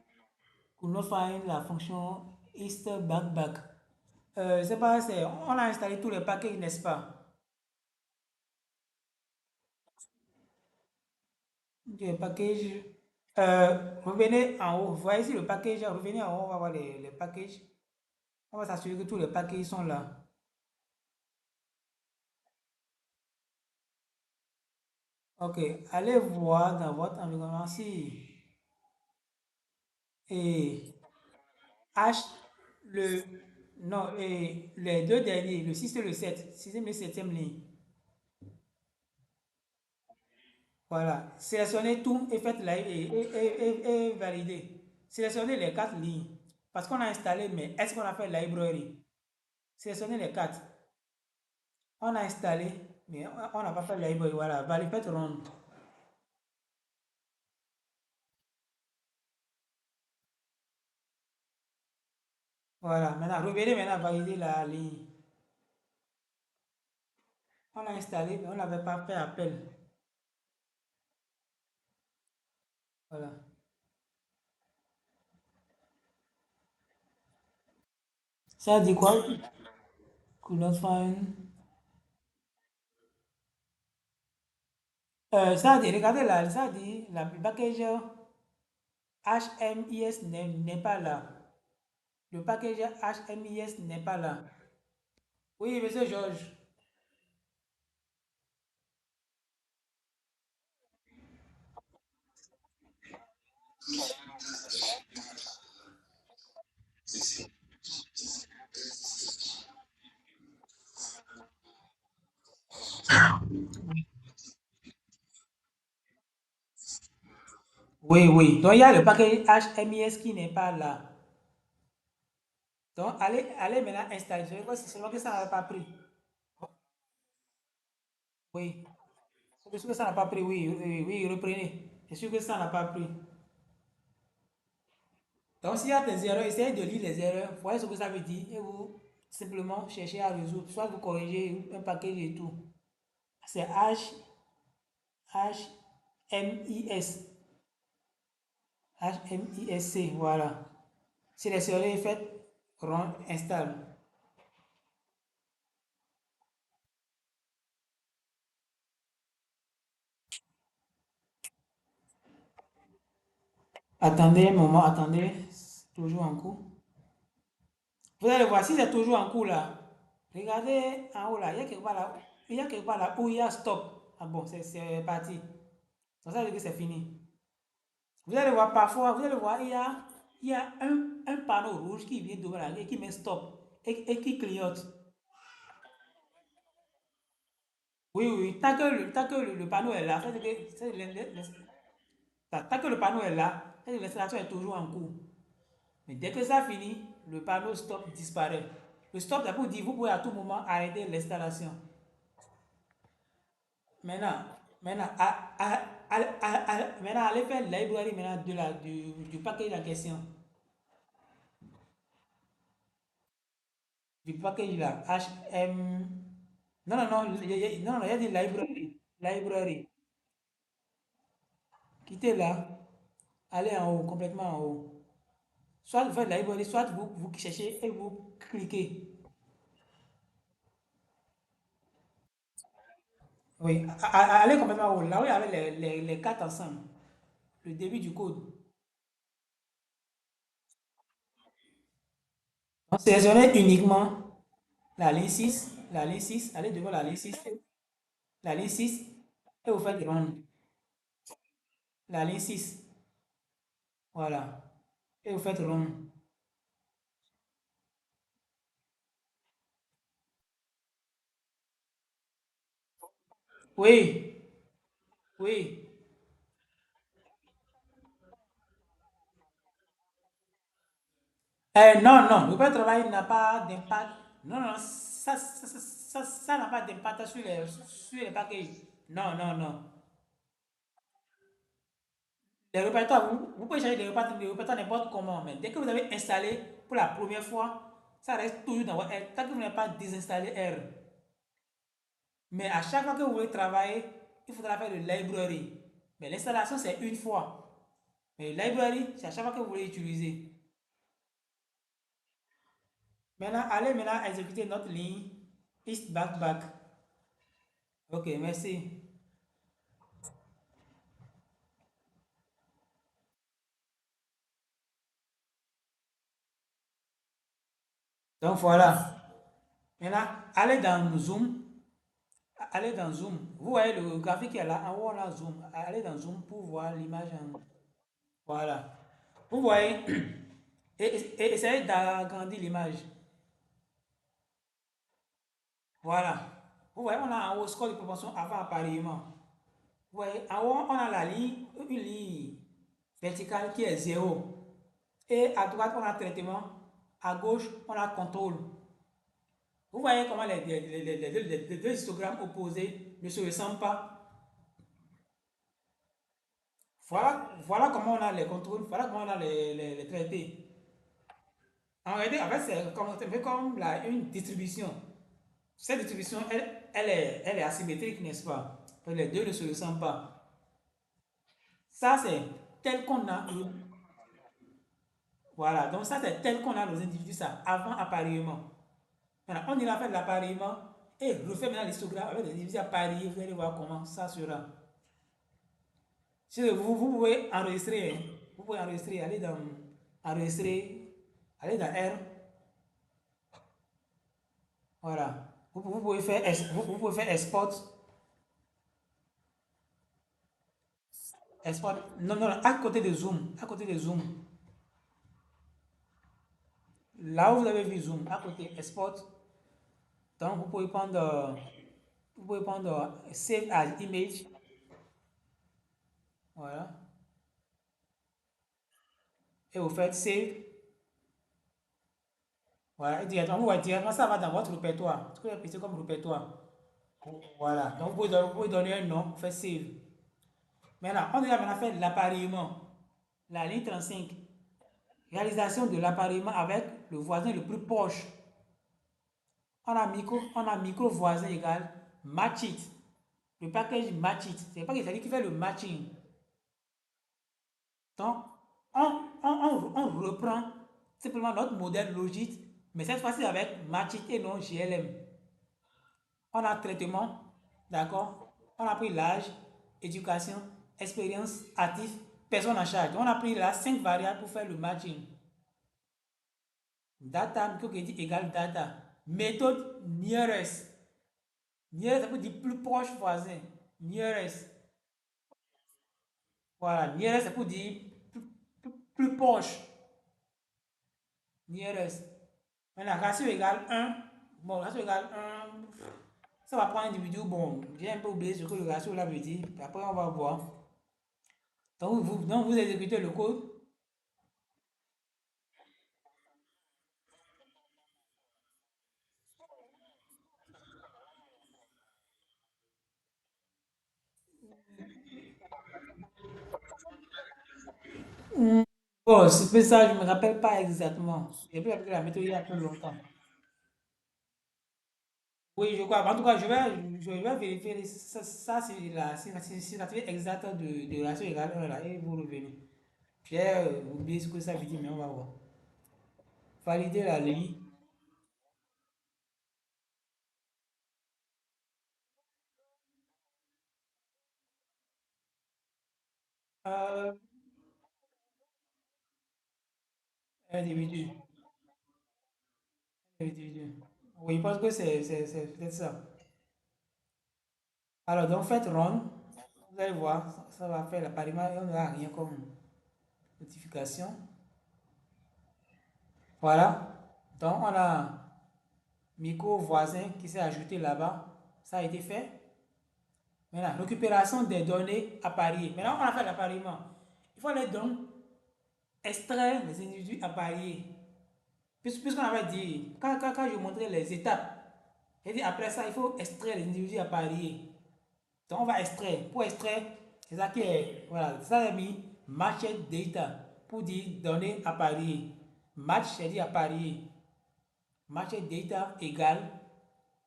could not find la fonction is back back. Je sais pas, on a installé tous les packages, n'est-ce pas? Les packages. Revenez en haut. Vous voyez ici le package, revenez en haut, on va voir les packages. On va s'assurer que tous les packages sont là. Ok, allez voir dans votre environnement si et H, le, non, et les deux derniers, le 6 et le 7, sixième et septième ligne. Voilà, sélectionnez tout et faites la, et validez. Sélectionnez les quatre lignes parce qu'on a installé, mais est-ce qu'on a fait la librairie? Sélectionnez les quatre. On a installé, mais on n'a pas fait la librairie. Voilà, validez, faites run. Voilà, maintenant revenez maintenant valider la ligne. On a installé, mais on n'avait pas fait appel. Voilà. Ça dit quoi? Could not find. Ça dit, regardez là, ça dit, la package HMIS n'est pas là. Le package HMIS n'est pas là. Oui, monsieur Georges. Oui, oui. Donc, il y a le package HMIS qui n'est pas là. Donc, allez maintenant installer. Je vois si c'est seulement que ça n'a pas pris. Oui. C'est sûr que ça n'a pas pris. Oui, oui, oui, reprenez. C'est sûr que ça n'a pas pris. Donc, s'il y a des erreurs, essayez de lire les erreurs. Vous voyez ce que ça veut dire. Et vous simplement cherchez à résoudre. Soit vous corrigez un package et tout. C'est HMIS. HMISC. Voilà. Sélectionnez, faites run, install. Attendez un moment, attendez. C'est toujours en cours. Vous allez voir, si c'est toujours en cours là, regardez en haut là, il y a quelque part là, il y a quelque part là où il y a stop. Ah bon, c'est parti. Donc ça veut dire que c'est fini. Vous allez voir parfois, vous allez voir, il y a un panneau rouge qui vient devant là et qui met stop et qui clignote. Oui, oui, oui. Tant que le panneau est là, ça veut dire que tant que le panneau est là, ça veut dire que l'installation est toujours en cours. Mais dès que ça finit, le panneau stop disparaît. Le stop, c'est pour dire vous pouvez à tout moment arrêter l'installation. Maintenant, maintenant, maintenant, allez faire la librairie maintenant du package en question. Du package là, HM. Non, non, non, non, non, il y a des librairie. Librairie. Quittez là, allez en haut, complètement en haut. Soit vous faites la librairie, soit vous cherchez et vous cliquez. Oui, allez complètement en haut. Là où il y avait les quatre ensemble. Le début du code. Donc, sélectionnez uniquement la ligne 6, la ligne 6, allez devant la ligne 6, et vous faites run. La ligne 6, voilà. Et vous faites run. Oui, oui. Non, non, le travail n'a pas d'impact. Non, non, ça n'a pas d'impact sur les packages. Non, non, non. Les répertoires, vous pouvez changer les répertoires n'importe comment, mais dès que vous avez installé pour la première fois, ça reste toujours dans votre R. Tant que vous n'avez pas désinstallé R. Mais à chaque fois que vous voulez travailler, il faudra faire de library. Mais l'installation, c'est une fois. Mais library, c'est à chaque fois que vous voulez utiliser. Maintenant, allez maintenant exécuter notre ligne East back back. Ok, merci. Donc voilà. Maintenant, allez dans Zoom. Allez dans Zoom. Vous voyez le graphique qui est là. En haut, on a Zoom. Allez dans Zoom pour voir l'image en. Voilà. Vous voyez. Et essayez d'agrandir l'image. Voilà. Vous voyez, on a en haut score de proportion avant appareillement. Vous voyez, en haut, on a la ligne, une ligne verticale qui est zéro. Et à droite, on a traitement. À gauche, on a contrôle. Vous voyez comment les deux histogrammes opposés ne se ressemblent pas. Voilà comment on a les contrôles, voilà comment on a les traités. En réalité, en fait, c'est comme une distribution. Cette distribution, elle est asymétrique, n'est-ce pas? Les deux ne se ressemblent pas. Ça, c'est tel qu'on a. Voilà, donc ça, c'est tel qu'on a nos individus, ça, avant appareillement. Maintenant, on ira faire de l'appareillement et refait maintenant l'histogramme avec les individus appareillés. Vous allez voir comment ça sera. Si vous pouvez enregistrer, hein. Vous pouvez enregistrer, enregistrer, aller dans R, voilà. Vous pouvez faire, vous pouvez faire export, non, non, à côté de Zoom, à côté de Zoom. Là où vous avez vu Zoom, à côté, export. Donc, vous pouvez prendre Save as Image, voilà. Et vous faites Save, voilà. Et directement, vous voyez directement, ça va dans votre répertoire. Ce que vous appelez comme répertoire. Voilà. Donc, vous pouvez donner un nom, vous faites Save. Maintenant, on a maintenant fait l'appareillement. La ligne 35. Réalisation de l'appareillement avec le voisin le plus proche. On a micro voisin égal match it. Le package match it. C'est pas que c'est lui qui fait le matching. Donc, on reprend simplement notre modèle logique, mais cette fois-ci avec match it et non GLM. On a traitement, d'accord? On a pris l'âge, éducation, expérience, actif, personne en charge. On a pris là 5 variables pour faire le matching. Data, microcrédit égale data. Méthode nearest. Nearest, ça veut dire plus proche voisin. Nearest. Voilà, nearest, ça veut dire plus proche. Nearest. Maintenant, ratio égale un. Bon, ratio égale un. Ça va prendre un individu. Bon, j'ai un peu oublié ce que le ratio là veut dire. Après, on va voir. Donc, vous exécutez le code. Bon, c'est ça, je ne me rappelle pas exactement. J'ai pu appliquer la méthode il y a plus longtemps. Oui, je crois. En tout cas, je vais vérifier ça c'est la signature exacte de ratio égale 1 là, et vous revenez. J'ai oublié ce que ça veut dire, mais on va voir. Valider la ligne. Euh, individu. Individu. Oui, je pense que c'est peut-être ça. Alors, donc, faites run. Vous allez voir, ça va faire l'appariement et on n'aura rien comme notification. Voilà. Donc, on a Miko voisin qui s'est ajouté là-bas. Ça a été fait. Maintenant, récupération des données appariées. Maintenant, on a fait l'appariement. Il faut aller donc extraire les individus appariés. Puisqu'on avait dit, quand je montrais les étapes, j'ai dit après ça, il faut extraire les individus appariés. Donc, on va extraire. Pour extraire, c'est ça qui est. Voilà, ça a mis match data pour dire données appariées. Match, c'est dire apparié. Match data égale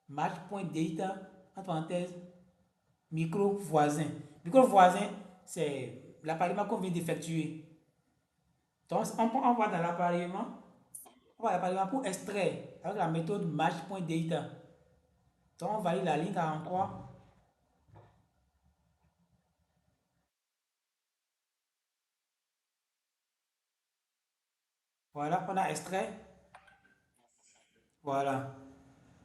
match.data, entre parenthèses, micro voisin. Micro voisin, c'est l'appareillement qu'on vient d'effectuer. Donc, on va dans l'appareillement. On va par exemple pour extraire avec la méthode match.data. Donc on valide la ligne 43. Voilà, on a extrait. Voilà.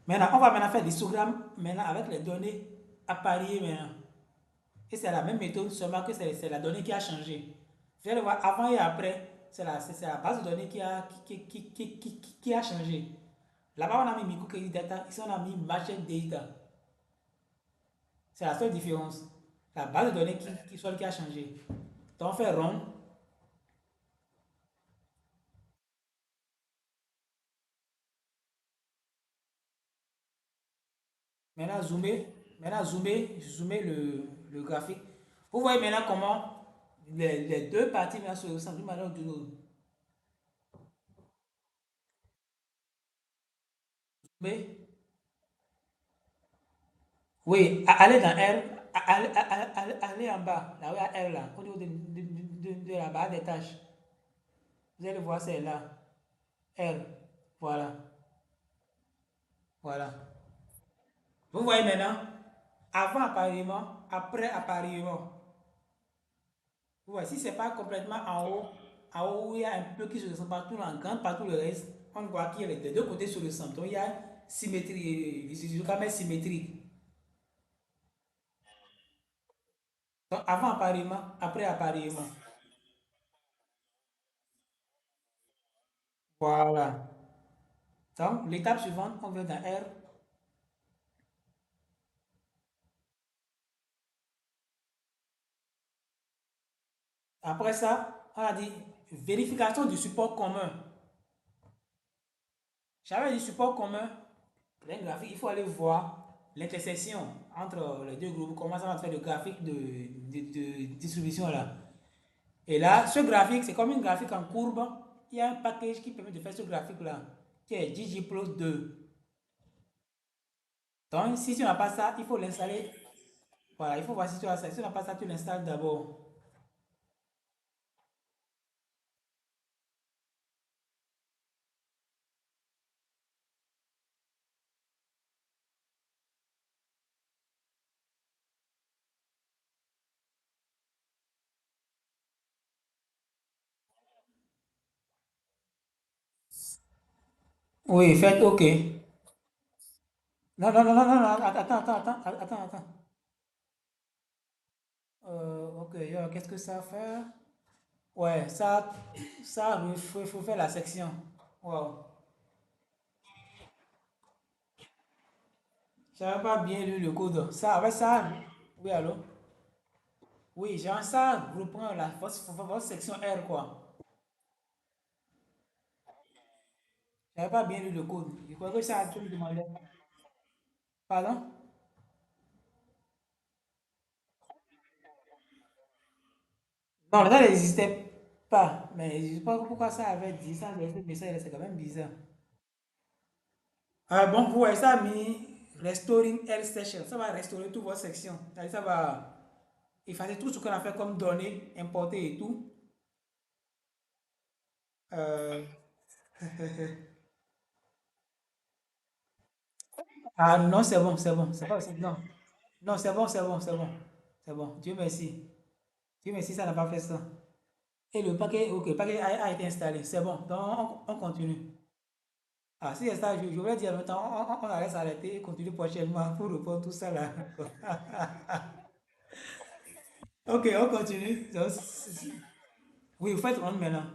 Maintenant, on va maintenant faire l'histogramme maintenant avec les données appariées maintenant. Et c'est la même méthode, seulement que c'est la donnée qui a changé. Vous allez voir, avant et après, c'est la base de données qui a changé. Là-bas, on a mis microcredit data, ici, on a mis market data. C'est la seule différence. La base de données qui a changé. Donc, on fait run. Maintenant, zoomer le graphique. Vous voyez maintenant comment les deux parties maintenant se ressemblent d'une manière ou d'une autre. Zoomer. Oui, allez dans R, allez en bas, là où il y a R là, au niveau de la barre des tâches. Vous allez voir, c'est là. R. Voilà. Voilà. Vous voyez maintenant, avant appareillement, après appareillement. Vous voyez, si ce n'est pas complètement en haut où il y a un peu qui se ressemble partout, en grande partout le reste, on voit qu'il y a les deux côtés se ressemblent. Donc il y a symétrie, je quand même symétrique. Donc avant appareillement, après appareillement. Voilà. Donc l'étape suivante, on vient dans R. Après ça, on a dit vérification du support commun. J'avais dit support commun. Les graphiques, il faut aller voir l'intersection entre les deux groupes, comment ça va faire le graphique de distribution là. Et là, ce graphique, c'est comme une graphique en courbe. Il y a un package qui permet de faire ce graphique là, qui est ggplot2. Donc, si tu n'as pas ça, il faut l'installer. Voilà, il faut voir si tu as ça. Si tu n'as pas ça, tu l'installes d'abord. Oui, faites OK. Non, non, non, non, non, non, attends. OK, qu'est-ce que ça fait? Ouais, ça, il faut faire la section. Wow. J'avais pas bien lu le code. Ça, avec ça, oui, allô? Oui, genre ça reprend votre section R, quoi. J'avais pas bien lu le code. Je crois que ça, tu me demandais. Pardon? Non, ça n'existait pas. Mais je sais pas pourquoi ça avait dit ça. Mais ça, c'est quand même bizarre. Ah bon, vous voyez, ça a mis Restoring L Session. Ça va restaurer toute votre section. Ça va effacer tout ce qu'on a fait comme données, importer et tout. Euh, Ah non, c'est bon, c'est bon. C'est pas possible. Non, non, c'est bon. C'est bon. Dieu merci. Dieu merci, ça n'a pas fait ça. Et le paquet, ok, le paquet a été installé. C'est bon. Donc, on continue. Ah, si c'est ça, je voulais dire en même temps, on allait s'arrêter et continuer prochainement pour reprendre tout ça là. Ok, on continue. Donc, oui, vous faites run maintenant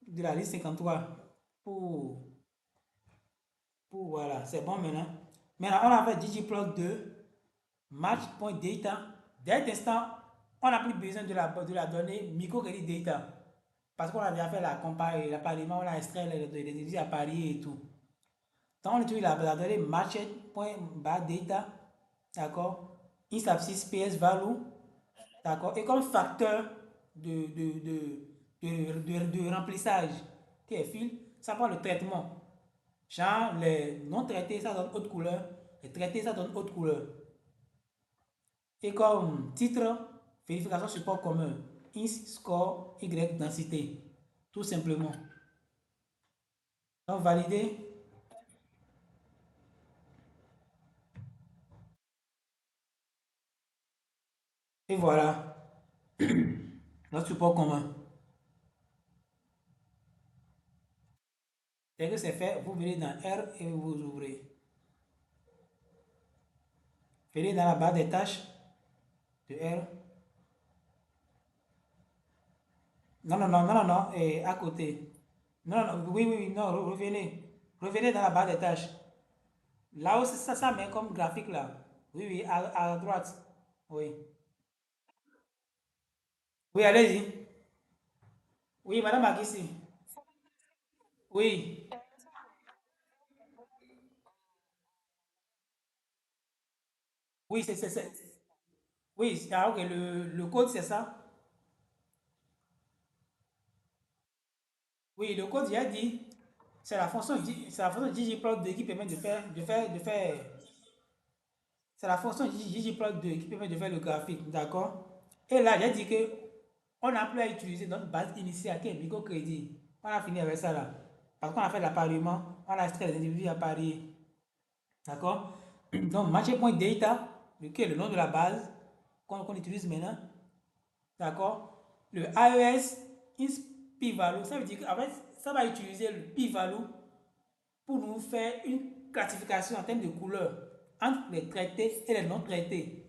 de la liste 53 pour, voilà, c'est bon maintenant. Maintenant, on a fait ggplot2 match.data. Dès l'instant, on n'a plus besoin de la donnée microcredit data. Parce qu'on a déjà fait la compare, l'appareillement, on a extrait les appareils et tout. Donc, on utilise la donnée matchet.data, d'accord? X86 PS value, d'accord? Et comme facteur de, de, de, de remplissage qui est fil, ça prend le traitement. Genre, les non traités, ça donne haute couleur. Les traités, ça donne haute couleur. Et comme titre, vérification support commun. X score Y densité. Tout simplement. Donc, valider. Et voilà, notre support commun. Dès que c'est fait, vous venez dans R et vous ouvrez. Venez dans la barre des tâches de R. Non, non, non, non, non, non, et à côté. Non, non, oui, oui, oui, non, revenez. Revenez dans la barre des tâches. Là où ça met comme graphique là. Oui, oui, à droite. Oui. Oui, allez-y. Oui, madame Agissi. Oui. Oui, oui, ah, ok, le code, c'est ça? Oui, le code, j'ai dit, c'est la fonction ggplot2 qui permet c'est la fonction ggplot2 qui permet de faire le graphique, d'accord? Et là, j'ai dit que on n'a plus à utiliser notre base initiale qui est microcrédit. On a fini avec ça là. Parce qu'on a fait l'appariement, on a extrait les individus appariés, d'accord? Donc, match.data, qui est le nom de la base qu'on utilise maintenant, d'accord? Le AES is p-value, ça veut dire qu'en fait, ça va utiliser le p-value pour nous faire une classification en termes de couleur entre les traités et les non traités.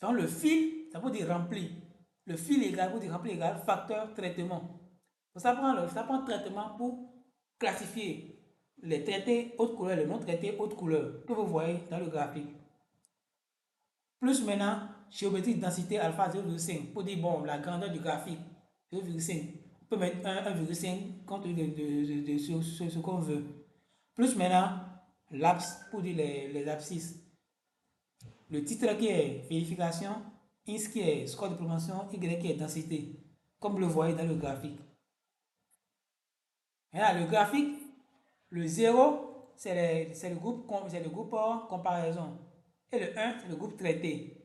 Donc le fil, ça veut dire rempli. Le fil égal pour dire rempli égal facteur traitement. Donc ça prend traitement pour classifier les traités haute couleur, les non traités haute couleur que vous voyez dans le graphique. Plus maintenant, géométrie de densité alpha 0,5 pour dire bon, la grandeur du graphique 0,5. On peut mettre 1,5 compte de ce qu'on veut. Plus maintenant, l'abs pour dire les abscisses. Le titre qui est vérification, X qui est score de promotion, Y qui est densité, comme vous le voyez dans le graphique. Et là, le graphique, le 0, c'est le groupe comparaison. Et le 1, c'est le groupe traité.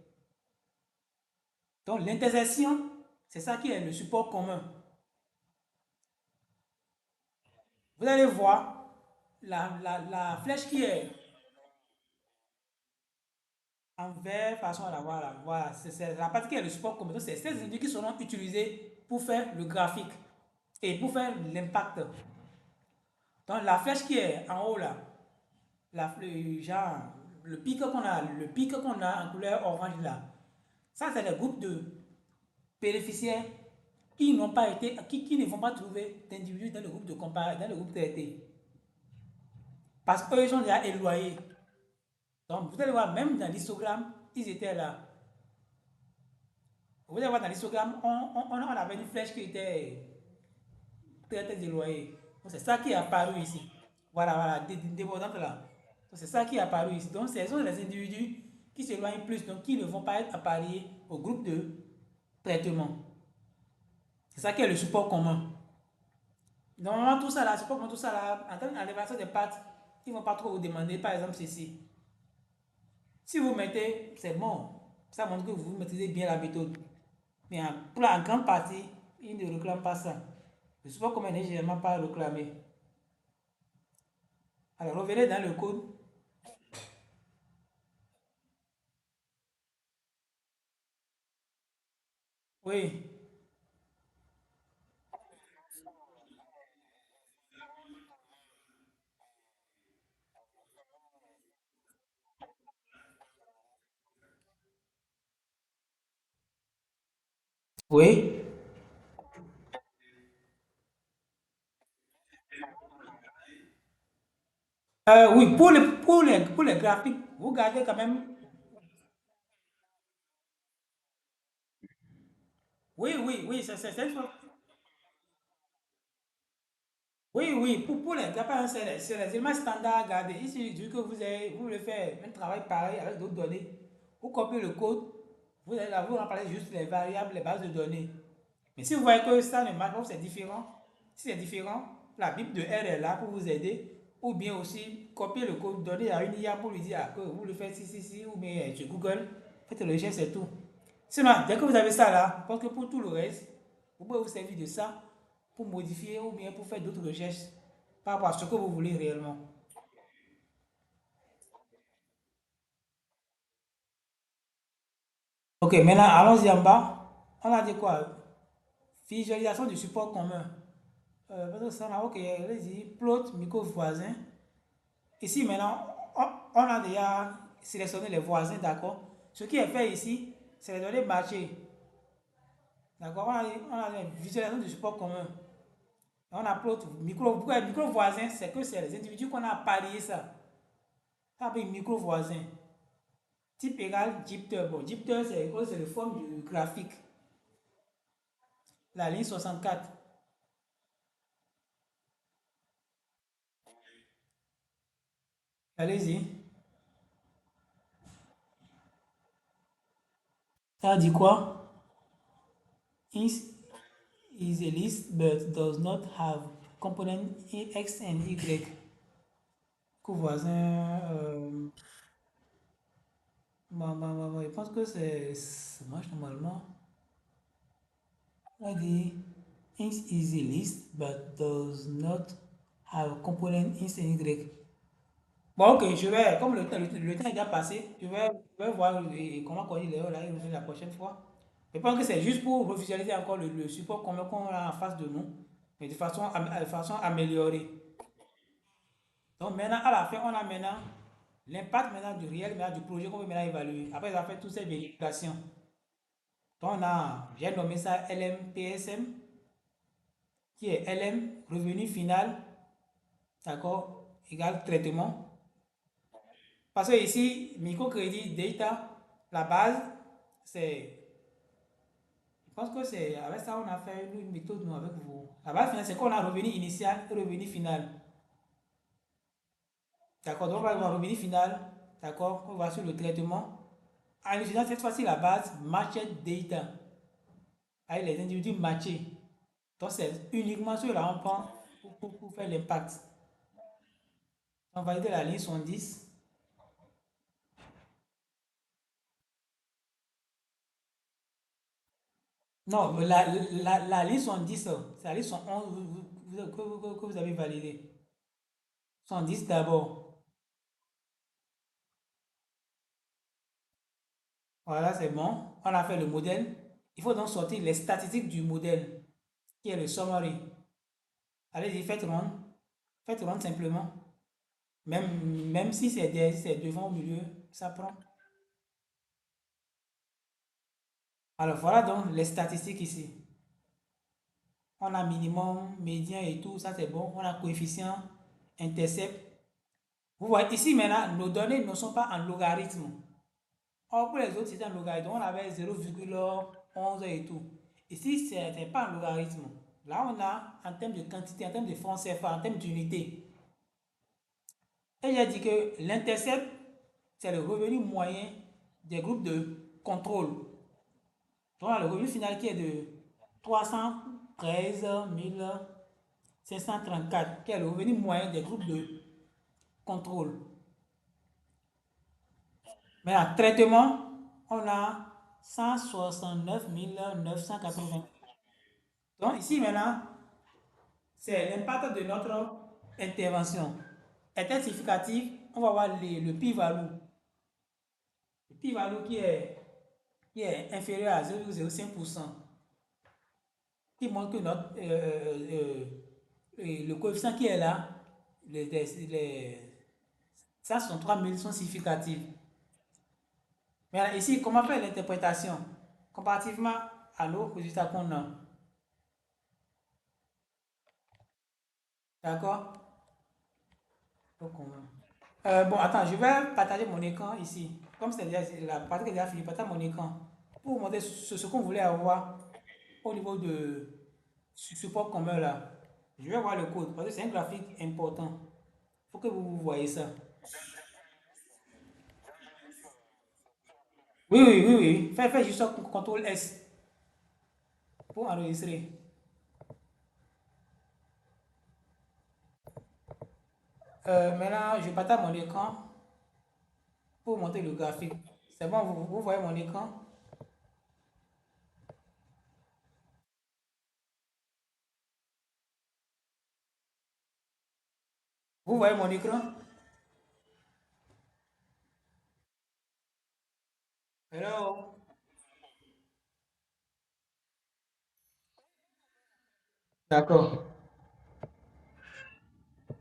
Donc l'intersection, c'est ça qui est le support commun. Vous allez voir la flèche qui est en vert, façon à la voir là. Voilà, c'est la partie qui est le support commun. Donc c'est ces individus qui seront utilisés pour faire le graphique et pour faire l'impact. Donc la flèche qui est en haut là, genre, le pic qu'on a en couleur orange là, ça c'est les groupes de bénéficiaires qui n'ont pas été, qui ne vont pas trouver d'individus dans le groupe dans le groupe traité. Parce qu'eux sont déjà éloignés. Donc vous allez voir, même dans l'histogramme, ils étaient là. Vous allez voir dans l'histogramme, on avait une flèche qui était très très éloignée. Donc c'est ça qui est apparu ici. Voilà, voilà, débordante là. C'est ça qui est apparu ici. Donc, ce sont les individus qui s'éloignent plus, donc qui ne vont pas être appariés au groupe de traitement. C'est ça qui est le support commun. Normalement, tout ça là, support commun, tout ça là, en termes d'élévation des pattes, ils ne vont pas trop vous demander, par exemple, ceci. Si vous mettez, c'est bon. Ça montre que vous maîtrisez bien la méthode. Mais en grande partie, ils ne réclament pas ça. Le support commun n'est généralement pas réclamé. Alors, revenez dans le code. Oui, oui. Oui, pour les graphiques, vous gardez quand même. Oui, oui, oui, c'est une chose. Oui, oui, pour les graphiques, hein, c'est les éléments standards à garder. Ici, vu que vous voulez faire un travail pareil avec d'autres données, vous copiez le code, vous allez là, vous remplacez juste les variables, les bases de données. Mais si vous voyez que ça ne marche pas, c'est différent. Si c'est différent, la Bible de R est là pour vous aider. Ou bien aussi, copier le code, donner à une IA pour lui dire que vous le faites si, ou bien sur Google, faites le recherche, c'est tout. Sinon, dès que vous avez ça là, je pense que pour tout le reste, vous pouvez vous servir de ça pour modifier ou bien pour faire d'autres recherches. par rapport à ce que vous voulez réellement. Ok, maintenant allons-y en bas. On a dit quoi? Visualisation du support commun. Parce que ça, ok, allez-y, plot, micro voisin. Ici maintenant, on a déjà sélectionné les voisins, d'accord? Ce qui est fait ici, c'est les données marché. D'accord? On a la visualisation du support commun. On a plot, micro, pourquoi micro voisin? C'est que c'est les individus qu'on a parié ça. Ça s'appelle micro voisin. Type égal Jupyter. Bon, Jupyter, c'est le forme du graphique. La ligne 64. Allez-y. Ça dit quoi? Is is a list but does not have component X and Y. Voisin, je pense que ça marche normalement. On dit X is a list but does not have component X and Y. Bon, ok, comme le temps est déjà passé, je vais voir comment corriger l'erreur là et revenir la prochaine fois. Je pense que c'est juste pour revisualiser encore le support qu'on a en face de nous, mais de façon améliorée. Donc maintenant, à la fin, on a maintenant l'impact maintenant du réel, maintenant du projet qu'on veut maintenant évaluer. Après avoir fait toutes ces vérifications. Donc j'ai nommé ça LMPSM, qui est LM, revenu final, d'accord, égal traitement. Parce que ici, microcrédit data, la base, c'est, je pense que c'est, avec ça, on a fait une méthode, nous, avec vous. La base finale, c'est qu'on a revenu initial et revenu final. D'accord, donc on va voir revenu final, d'accord, on va sur le traitement. En utilisant cette fois-ci la base matched data, avec les individus matchés. Donc c'est uniquement sur là on prend pour faire l'impact. On va valider la ligne 70. Non, mais la ligne 70, c'est la ligne 111 que vous avez validée. 110 d'abord. Voilà, c'est bon. On a fait le modèle. Il faut donc sortir les statistiques du modèle, qui est le summary. Allez-y, faites run. Faites run simplement. Même si c'est devant au milieu, ça prend. Alors voilà donc les statistiques ici. On a minimum, médian et tout, ça c'est bon. On a coefficient, intercept. Vous voyez ici maintenant, nos données ne sont pas en logarithme. Or pour les autres, c'était en logarithme. On avait 0,11 et tout. Ici, ce n'est pas en logarithme. Là, on a en termes de quantité, en termes de francs CFA, en termes d'unité. Et j'ai dit que l'intercept, c'est le revenu moyen des groupes de contrôle. Donc, on a le revenu final qui est de 313 534, qui est le revenu moyen des groupes de contrôle. Mais en traitement, on a 169 980. Donc ici maintenant, c'est l'impact de notre intervention. Est-elle significative? On va voir le p-value. Le p-value qui est inférieur à 0,05%, qui montre que le coefficient qui est là, les 163 000 sont significatifs. Mais ici, comment faire l'interprétation comparativement à nos résultats qu'on a? D'accord? Bon, attends, je vais partager mon écran ici. Comme c'est déjà la partie qui est déjà finie, partage mon écran pour vous montrer ce qu'on voulait avoir au niveau de support commun là. Je vais voir le code parce que c'est un graphique important. Il faut que vous voyez ça. Oui, oui, oui, oui. Fais juste CTRL S pour enregistrer. Maintenant, je partage mon écran pour montrer le graphique. C'est bon, vous voyez mon écran? Vous voyez mon écran? Hello? D'accord.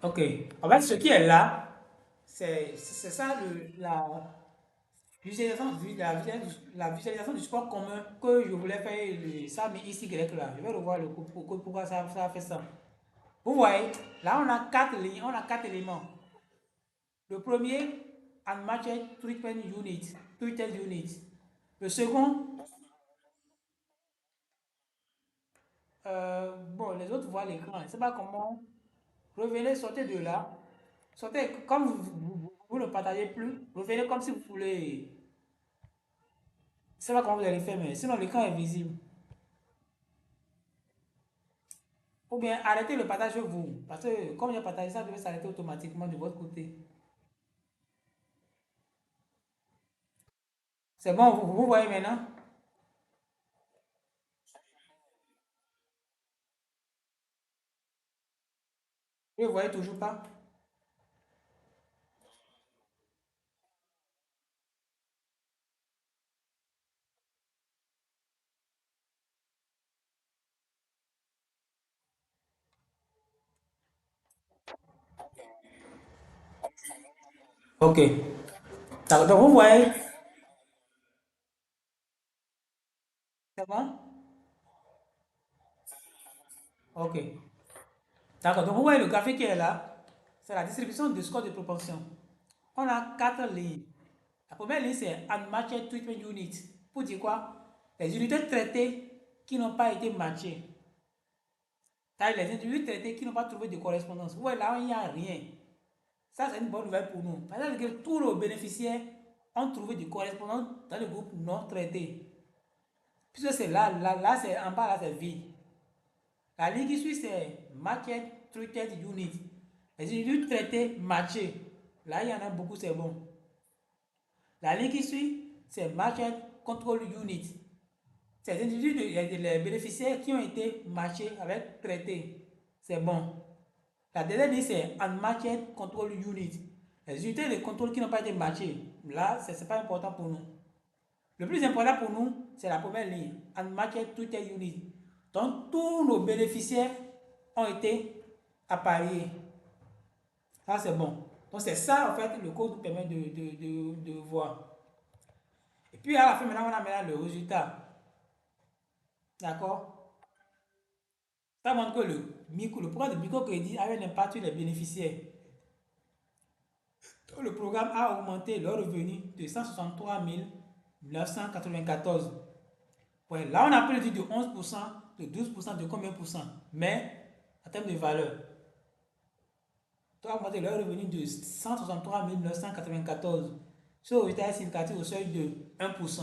Ok. En fait, ce qui est là, c'est ça la visualisation du sport commun que je voulais faire, ça, mais ici, grec là. Je vais revoir le coup, pourquoi ça a fait ça. Vous voyez, là, on a quatre lignes, on a quatre éléments. Le premier, unmatched treatment unit, treated unit. Le second, bon, les autres voient l'écran. Je ne sais pas comment. Revenez, sortez de là. Sortez, comme vous ne partagez plus, revenez comme si vous voulez. Je ne sais pas comment vous allez faire, mais sinon l'écran est visible. Ou bien arrêtez le partage vous. Parce que comme j'ai partagé ça, devait s'arrêter automatiquement de votre côté. C'est bon, vous voyez maintenant? Vous ne voyez toujours pas? Ok. Donc vous voyez, c'est bon? Ok. D'accord. Donc vous voyez le graphique qui est là, c'est la distribution de score de proportion. On a quatre lignes. La première ligne, c'est Unmatched Treatment Unit. Pour dire quoi? Les unités traitées qui n'ont pas été matchées. C'est-à-dire les individus traités qui n'ont pas trouvé de correspondance. Vous voyez, là, il n'y a rien. Ça, c'est une bonne nouvelle pour nous. C'est-à-dire que tous nos bénéficiaires ont trouvé de correspondance dans le groupe non traité. Puisque c'est là c'est en bas, là, c'est vide. La ligne qui suit, c'est Matched Treated Unit. Les individus traités matchés. Là, il y en a beaucoup, c'est bon. La ligne qui suit, c'est Matched Control Unit. C'est les individus, les bénéficiaires qui ont été matchés avec traité. C'est bon. La dernière ligne, c'est Unmatched Control Unit. Les unités de contrôle qui n'ont pas été matchées. Là, ce n'est pas important pour nous. Le plus important pour nous, c'est la première ligne, Unmatched Treated Unit. Donc, tous nos bénéficiaires ont été appariés. Ça, c'est bon. Donc, c'est ça, en fait, le code nous permet de voir. Et puis, à la fin, maintenant, on a maintenant le résultat. D'accord? Ça montre que le programme de microcrédit avait un impact sur les bénéficiaires. Donc, le programme a augmenté leur revenu de 163 994. Ouais, là, on a pu le dire de 11%, de 12%, de combien pour cent? Mais, en termes de valeur, tu as augmenté leur revenu de 163 994. Ce résultat est significatif au seuil de 1%.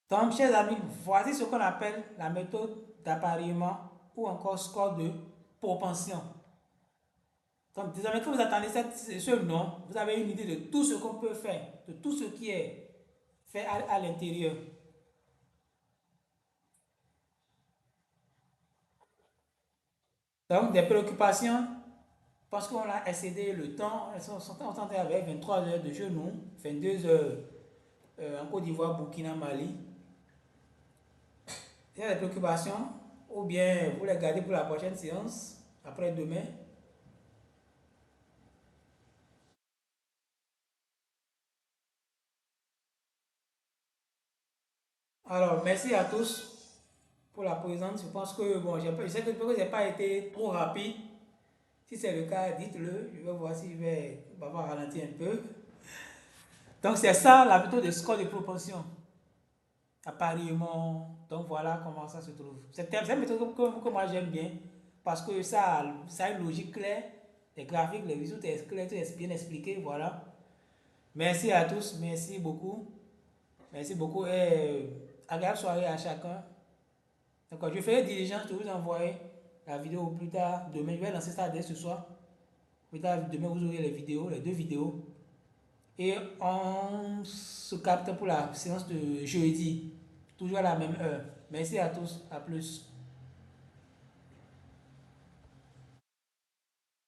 Donc, chers amis, voici ce qu'on appelle la méthode d'appareillement ou encore score de propension. Donc, désormais, quand vous attendez ce nom, vous avez une idée de tout ce qu'on peut faire, de tout ce qui est fait à l'intérieur. Donc, des préoccupations, parce qu'on a excédé le temps, elles sont en train avec 23 heures de genoux, 22 heures en Côte d'Ivoire, Burkina, Mali. Il y a des préoccupations, ou bien vous les gardez pour la prochaine séance, après-demain. Alors, merci à tous pour la présence. Je pense que, bon, je sais que je n'ai pas été trop rapide. Si c'est le cas, dites-le. Je vais voir si je vais avoir ralenti un peu. Donc, c'est ça la méthode de score de proportion. Apparemment, donc voilà comment ça se trouve. C'est une méthode que moi j'aime bien parce que ça a une logique claire, les graphiques, les visuels, tout est clair, tout est bien expliqué. Voilà. Merci à tous, merci beaucoup. Merci beaucoup et agréable soirée à chacun. D'accord, je ferai diligence de vous envoyer la vidéo plus tard. Demain, je vais lancer ça dès ce soir. Plus tard, demain, vous aurez les vidéos, les deux vidéos. Et on se capte pour la séance de jeudi, toujours à la même heure. Merci à tous, à plus.